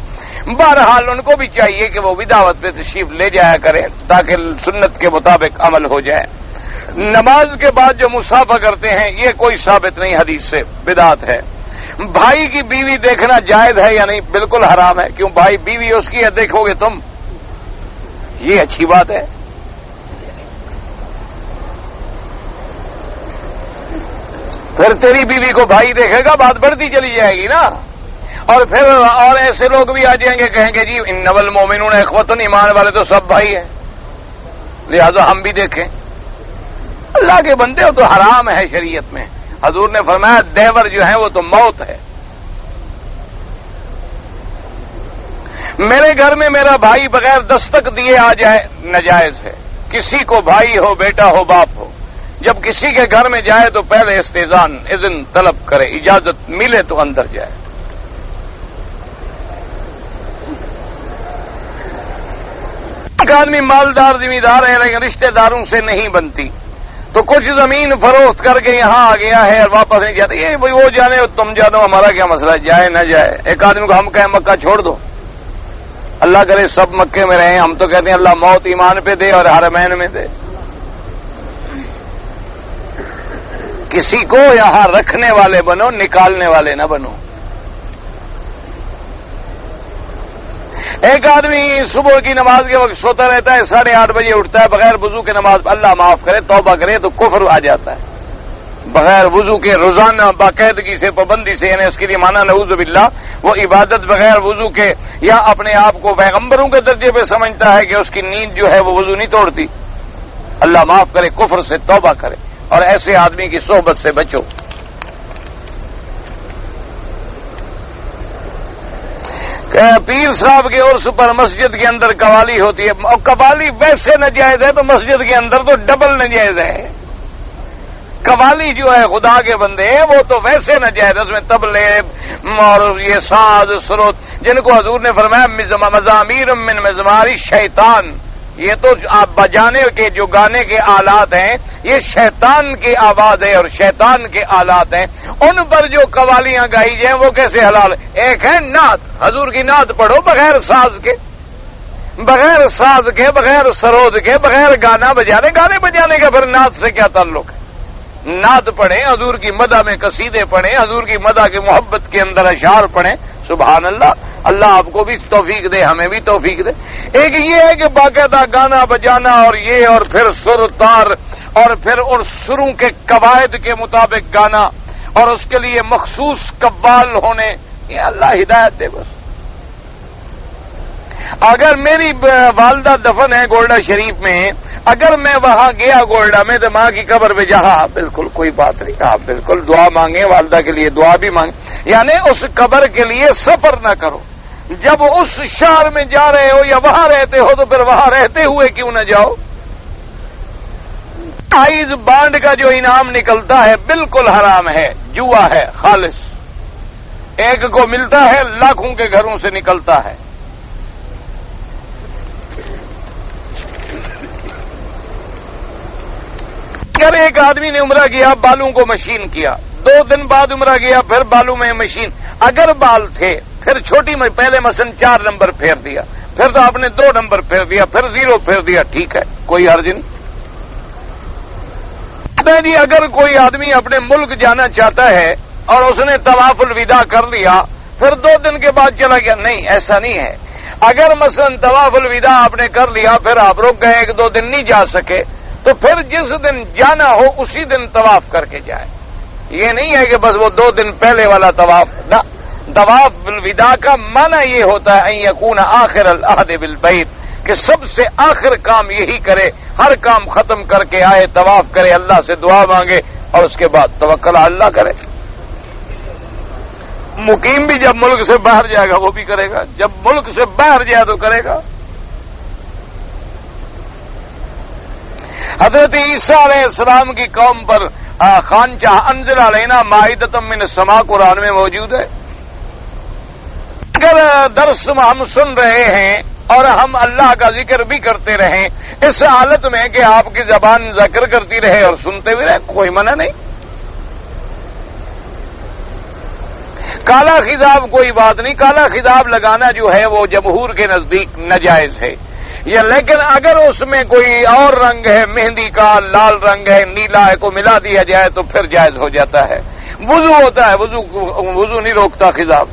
بہرحال ان کو بھی چاہیے کہ وہ بھی دعوت پہ تشریف لے جایا کریں تاکہ سنت کے مطابق عمل ہو جائے۔ نماز کے بعد جو مصافحہ کرتے ہیں یہ کوئی ثابت نہیں حدیث سے، بدعت ہے۔ بھائی کی بیوی دیکھنا جائز ہے یا نہیں؟ بالکل حرام ہے، کیوں؟ بھائی بیوی اس کی ہے، دیکھو گے تم، یہ اچھی بات ہے؟ پھر تیری بیوی کو بھائی دیکھے گا، بات بڑھتی چلی جائے گی نا، اور پھر اور ایسے لوگ بھی آ جائیں گے، کہیں گے جی انما المؤمنون اخوۃ، ایمان والے تو سب بھائی ہیں، لہذا ہم بھی دیکھیں۔ اللہ کے بندے ہو تو حرام ہے شریعت میں، حضور نے فرمایا دیور جو ہے وہ تو موت ہے۔ میرے گھر میں میرا بھائی بغیر دستک دیے آ جائے ناجائز ہے، کسی کو بھائی ہو، بیٹا ہو، باپ ہو، جب کسی کے گھر میں جائے تو پہلے استئذان، اذن طلب کرے، اجازت ملے تو اندر جائے۔ ایک آدمی مالدار زمیندار ہے لیکن رشتہ داروں سے نہیں بنتی، تو کچھ زمین فروخت کر کے یہاں آ گیا ہے اور واپس نہیں جاتا، یہ بھائی وہ جانے تم جانو، ہمارا کیا مسئلہ، جائے نہ جائے۔ ایک آدمی کو ہم کہیں مکہ چھوڑ دو، اللہ کرے سب مکے میں رہیں، ہم تو کہتے ہیں اللہ موت ایمان پہ دے اور حرمین میں دے۔ کسی کو یہاں رکھنے والے بنو، نکالنے والے نہ بنو۔ ایک آدمی صبح کی نماز کے وقت سوتا رہتا ہے، 8:30 بجے اٹھتا ہے بغیر وضو کے نماز، اللہ معاف کرے توبہ کرے تو کفر آ جاتا ہے۔ بغیر وضو کے روزانہ باقاعدگی سے، پابندی سے، یعنی اس کے لیے مانا نعوذ باللہ وہ عبادت بغیر وضو کے، یا اپنے آپ کو پیغمبروں کے درجے پہ سمجھتا ہے کہ اس کی نیند جو ہے وہ وضو نہیں توڑتی، اللہ معاف کرے، کفر سے توبہ کرے، اور ایسے آدمی کی صحبت سے بچو۔ پیر صاحب کے عرس پر مسجد کے اندر قوالی ہوتی ہے، اور قوالی ویسے ناجائز ہے تو مسجد کے اندر تو ڈبل ناجائز ہے۔ قوالی جو ہے خدا کے بندے وہ تو ویسے ناجائز ہے، اس میں طبلے اور یہ ساز سروت، جن کو حضور نے فرمایا مزامیر من مزمار شیطان، یہ تو آپ بجانے کے جو گانے کے آلات ہیں یہ شیطان کی آواز ہے اور شیطان کے آلات ہیں، ان پر جو قوالیاں گائی جائیں وہ کیسے حلال؟ ایک ہے نعت، حضور کی نعت پڑھو بغیر ساز کے، بغیر ساز کے، بغیر سرود کے، بغیر گانا بجانے، گانے بجانے کا پھر نعت سے کیا تعلق ہے؟ نعت پڑھیں، حضور کی مدح میں قصیدے پڑھیں، حضور کی مدح کے محبت کے اندر اشعار پڑھیں، سبحان اللہ، اللہ آپ کو بھی توفیق دے، ہمیں بھی توفیق دے۔ ایک یہ ہے کہ باقاعدہ گانا بجانا اور یہ، اور پھر سر تار، اور پھر ان سروں کے قواعد کے مطابق گانا، اور اس کے لیے مخصوص قوال ہونے، یہ اللہ ہدایت دے بس۔ اگر میری والدہ دفن ہے گولڈا شریف میں، اگر میں وہاں گیا گولڈا میں تو ماں کی قبر پہ جہاں بالکل کوئی بات نہیں، آپ بالکل دعا مانگیں، والدہ کے لیے دعا بھی مانگیں، یعنی اس قبر کے لیے سفر نہ کرو۔ جب اس شہر میں جا رہے ہو یا وہاں رہتے ہو تو پھر وہاں رہتے ہوئے کیوں نہ جاؤ؟ پرائز بانڈ کا جو انعام نکلتا ہے بالکل حرام ہے، جوا ہے خالص، ایک کو ملتا ہے لاکھوں کے گھروں سے نکلتا ہے۔ اگر ایک آدمی نے عمرہ کیا، بالوں کو مشین کیا، 2 دن بعد عمرہ کیا، پھر بالوں میں مشین، اگر بال تھے پھر چھوٹی میں پہلے مثلا 4 نمبر پھیر دیا، پھر تو آپ نے 2 نمبر پھیر دیا، پھر 0 پھیر دیا، ٹھیک ہے، کوئی حرج نہیں۔ جی اگر کوئی آدمی اپنے ملک جانا چاہتا ہے اور اس نے طواف الوداع کر لیا، پھر 2 دن کے بعد چلا گیا، نہیں، ایسا نہیں ہے۔ اگر مثلا طواف الوداع آپ نے کر لیا، پھر آپ رک گئے، 1-2 دن نہیں جا سکے، تو پھر جس دن جانا ہو اسی دن طواف کر کے جائے۔ یہ نہیں ہے کہ بس وہ 2 دن پہلے والا طواف، نہ، طواف الوداع کا معنی یہ ہوتا ہے ان یکون آخر العہد بالبیت، کہ سب سے آخر کام یہی کرے، ہر کام ختم کر کے آئے، طواف کرے، اللہ سے دعا مانگے، اور اس کے بعد توکل اللہ کرے۔ مقیم بھی جب ملک سے باہر جائے گا وہ بھی کرے گا، جب ملک سے باہر جائے تو کرے گا۔ حضرت عیسیٰ علیہ السلام کی قوم پر خانچہ انزل علینا مائدۃ من السماء قرآن میں موجود ہے۔ اگر درس ہم سن رہے ہیں اور ہم اللہ کا ذکر بھی کرتے رہیں اس حالت میں کہ آپ کی زبان ذکر کرتی رہے اور سنتے بھی رہے، کوئی منع نہیں۔ کالا خطاب کوئی بات نہیں، کالا خطاب لگانا جو ہے وہ جمہور کے نزدیک ناجائز ہے، یا لیکن اگر اس میں کوئی اور رنگ ہے، مہندی کا لال رنگ ہے، نیلا ہے، کو ملا دیا جائے تو پھر جائز ہو جاتا ہے۔ وضو ہوتا ہے، وضو نہیں روکتا خطاب۔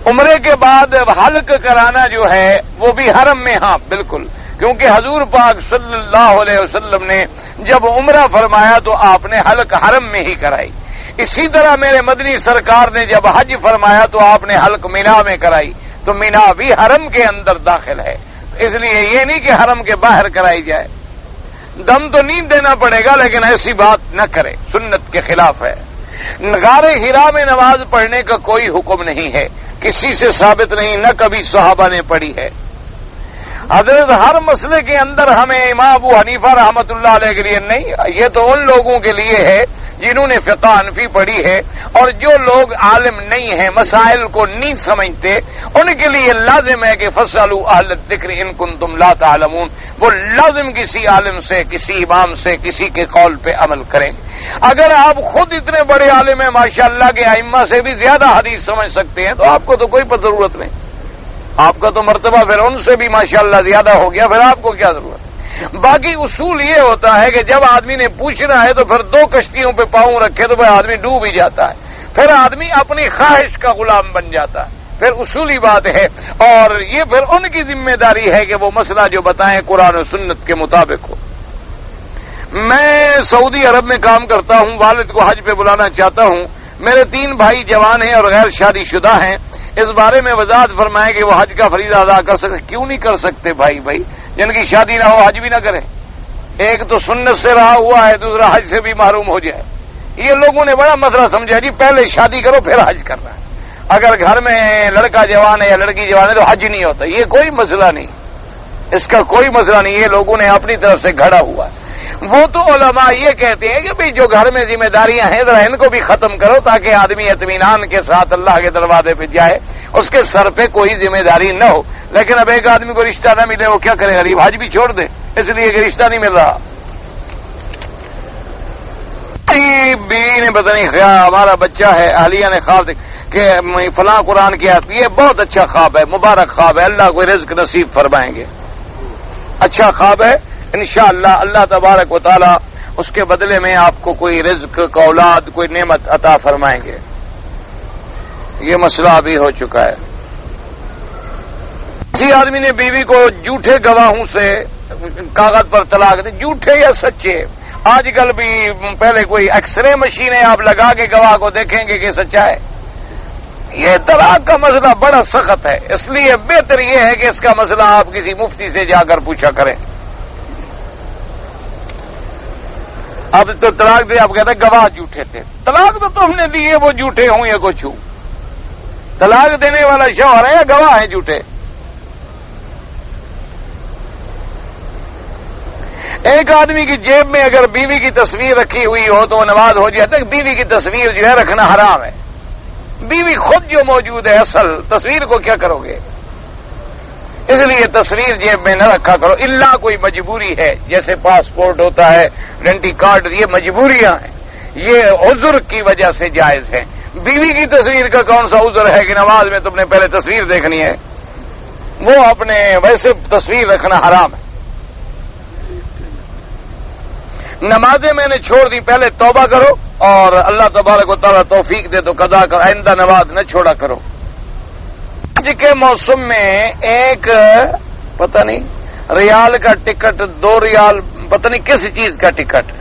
عمرے کے بعد حلق کرانا جو ہے وہ بھی حرم میں، ہاں بالکل، کیونکہ حضور پاک صلی اللہ علیہ وسلم نے جب عمرہ فرمایا تو آپ نے حلق حرم میں ہی کرائی۔ اسی طرح میرے مدنی سرکار نے جب حج فرمایا تو آپ نے حلق مینا میں کرائی، تو مینا بھی حرم کے اندر داخل ہے، اس لیے یہ نہیں کہ حرم کے باہر کرائی جائے۔ دم تو نہیں دینا پڑے گا لیکن ایسی بات نہ کرے، سنت کے خلاف ہے۔ غار حرا میں نماز پڑھنے کا کوئی حکم نہیں ہے، کسی سے ثابت نہیں، نہ کبھی صحابہ نے پڑھی ہے۔ حضرت ہر مسئلے کے اندر ہمیں امام ابو حنیفہ رحمۃ اللہ علیہ کے لیے نہیں، یہ تو ان لوگوں کے لیے ہے جنہوں نے فقہ حنفی پڑھی ہے، اور جو لوگ عالم نہیں ہیں، مسائل کو نہیں سمجھتے، ان کے لیے لازم ہے کہ فاسألوا اہل الذکر ان کنتم لا تعلمون، وہ لازم کسی عالم سے، کسی امام سے، کسی کے قول پہ عمل کریں۔ اگر آپ خود اتنے بڑے عالم ہیں، ماشاءاللہ کے ائمہ سے بھی زیادہ حدیث سمجھ سکتے ہیں، تو آپ کو تو کوئی ضرورت نہیں، آپ کا تو مرتبہ پھر ان سے بھی ماشاءاللہ زیادہ ہو گیا، پھر آپ کو کیا ضرورت ہے؟ باقی اصول یہ ہوتا ہے کہ جب آدمی نے پوچھنا ہے تو پھر دو کشتیوں پہ پاؤں رکھے تو پھر آدمی ڈوب ہی جاتا ہے، پھر آدمی اپنی خواہش کا غلام بن جاتا ہے، پھر اصولی بات ہے، اور یہ پھر ان کی ذمہ داری ہے کہ وہ مسئلہ جو بتائیں قرآن و سنت کے مطابق ہو۔ میں سعودی عرب میں کام کرتا ہوں، والد کو حج پہ بلانا چاہتا ہوں، میرے 3 بھائی جوان ہیں اور غیر شادی شدہ ہیں، اس بارے میں وضاحت فرمائیں کہ وہ حج کا فریضہ ادا کر سکتے؟ کیوں نہیں کر سکتے بھائی جن کی شادی نہ ہو حج بھی نہ کریں؟ ایک تو سنت سے رہا ہوا ہے، دوسرا حج سے بھی محروم ہو جائے۔ یہ لوگوں نے بڑا مسئلہ سمجھا جی پہلے شادی کرو پھر حج کرنا ہے، اگر گھر میں لڑکا جوان ہے یا لڑکی جوان ہے تو حج نہیں ہوتا، یہ کوئی مسئلہ نہیں، اس کا کوئی مسئلہ نہیں، یہ لوگوں نے اپنی طرف سے گھڑا ہوا ہے۔ وہ تو علماء یہ کہتے ہیں کہ بھئی جو گھر میں ذمہ داریاں ہیں ذرا ان کو بھی ختم کرو تاکہ آدمی اطمینان کے ساتھ اللہ کے دروازے پہ جائے، اس کے سر پہ کوئی ذمہ داری نہ ہو۔ لیکن اب ایک آدمی کو رشتہ نہ ملے وہ کیا کرے؟ غریب حج بھی چھوڑ دے اس لیے کہ رشتہ نہیں مل رہا۔ بیوی نے پتہ نہیں خیال ہمارا بچہ ہے، اہلیہ نے خواب کہ فلاں قرآن کی آیت، یہ بہت اچھا خواب ہے، مبارک خواب ہے، اللہ کو رزق نصیب فرمائیں گے، اچھا خواب ہے، انشاءاللہ اللہ تبارک و تعالی اس کے بدلے میں آپ کو کوئی رزق کا اولاد کوئی نعمت عطا فرمائیں گے۔ یہ مسئلہ ابھی ہو چکا ہے۔ کسی آدمی نے بیوی کو جھوٹے گواہوں سے کاغذ پر طلاق دی، جھوٹے یا سچے؟ آج کل بھی پہلے کوئی ایکس رے مشین ہے، آپ لگا کے گواہ کو دیکھیں گے کہ سچا ہے۔ یہ طلاق کا مسئلہ بڑا سخت ہے، اس لیے بہتر یہ ہے کہ اس کا مسئلہ آپ کسی مفتی سے جا کر پوچھا کریں۔ اب تو طلاق دے آپ کہتے ہیں گواہ جھوٹے تھے، طلاق تو تم نے دیے وہ جھوٹے ہوں یا کچھ ہوں، طلاق دینے والا شوہر ہے یا گواہ ہیں جھوٹے؟ ایک آدمی کی جیب میں اگر بیوی کی تصویر رکھی ہوئی ہو تو وہ نماز ہو جائے، تو بیوی کی تصویر جو ہے رکھنا حرام ہے۔ بیوی خود جو موجود ہے اصل تصویر کو کیا کرو گے؟ اس لیے تصویر جیب میں نہ رکھا کرو، الا کوئی مجبوری ہے، جیسے پاسپورٹ ہوتا ہے، آئیڈینٹی کارڈ، یہ مجبوریاں ہیں، یہ عذر کی وجہ سے جائز ہے۔ بیوی کی تصویر کا کون سا عذر ہے کہ نماز میں تم نے پہلے تصویر دیکھنی ہے؟ وہ اپنے ویسے تصویر رکھنا حرام ہے۔ نمازیں میں نے چھوڑ دی، پہلے توبہ کرو اور اللہ تبارک و تعالیٰ توفیق دے تو قضا کر، آئندہ نماز نہ چھوڑا کرو۔ آج کے موسم میں ایک پتہ نہیں ریال کا ٹکٹ، 2 ریال، پتہ نہیں کس چیز کا ٹکٹ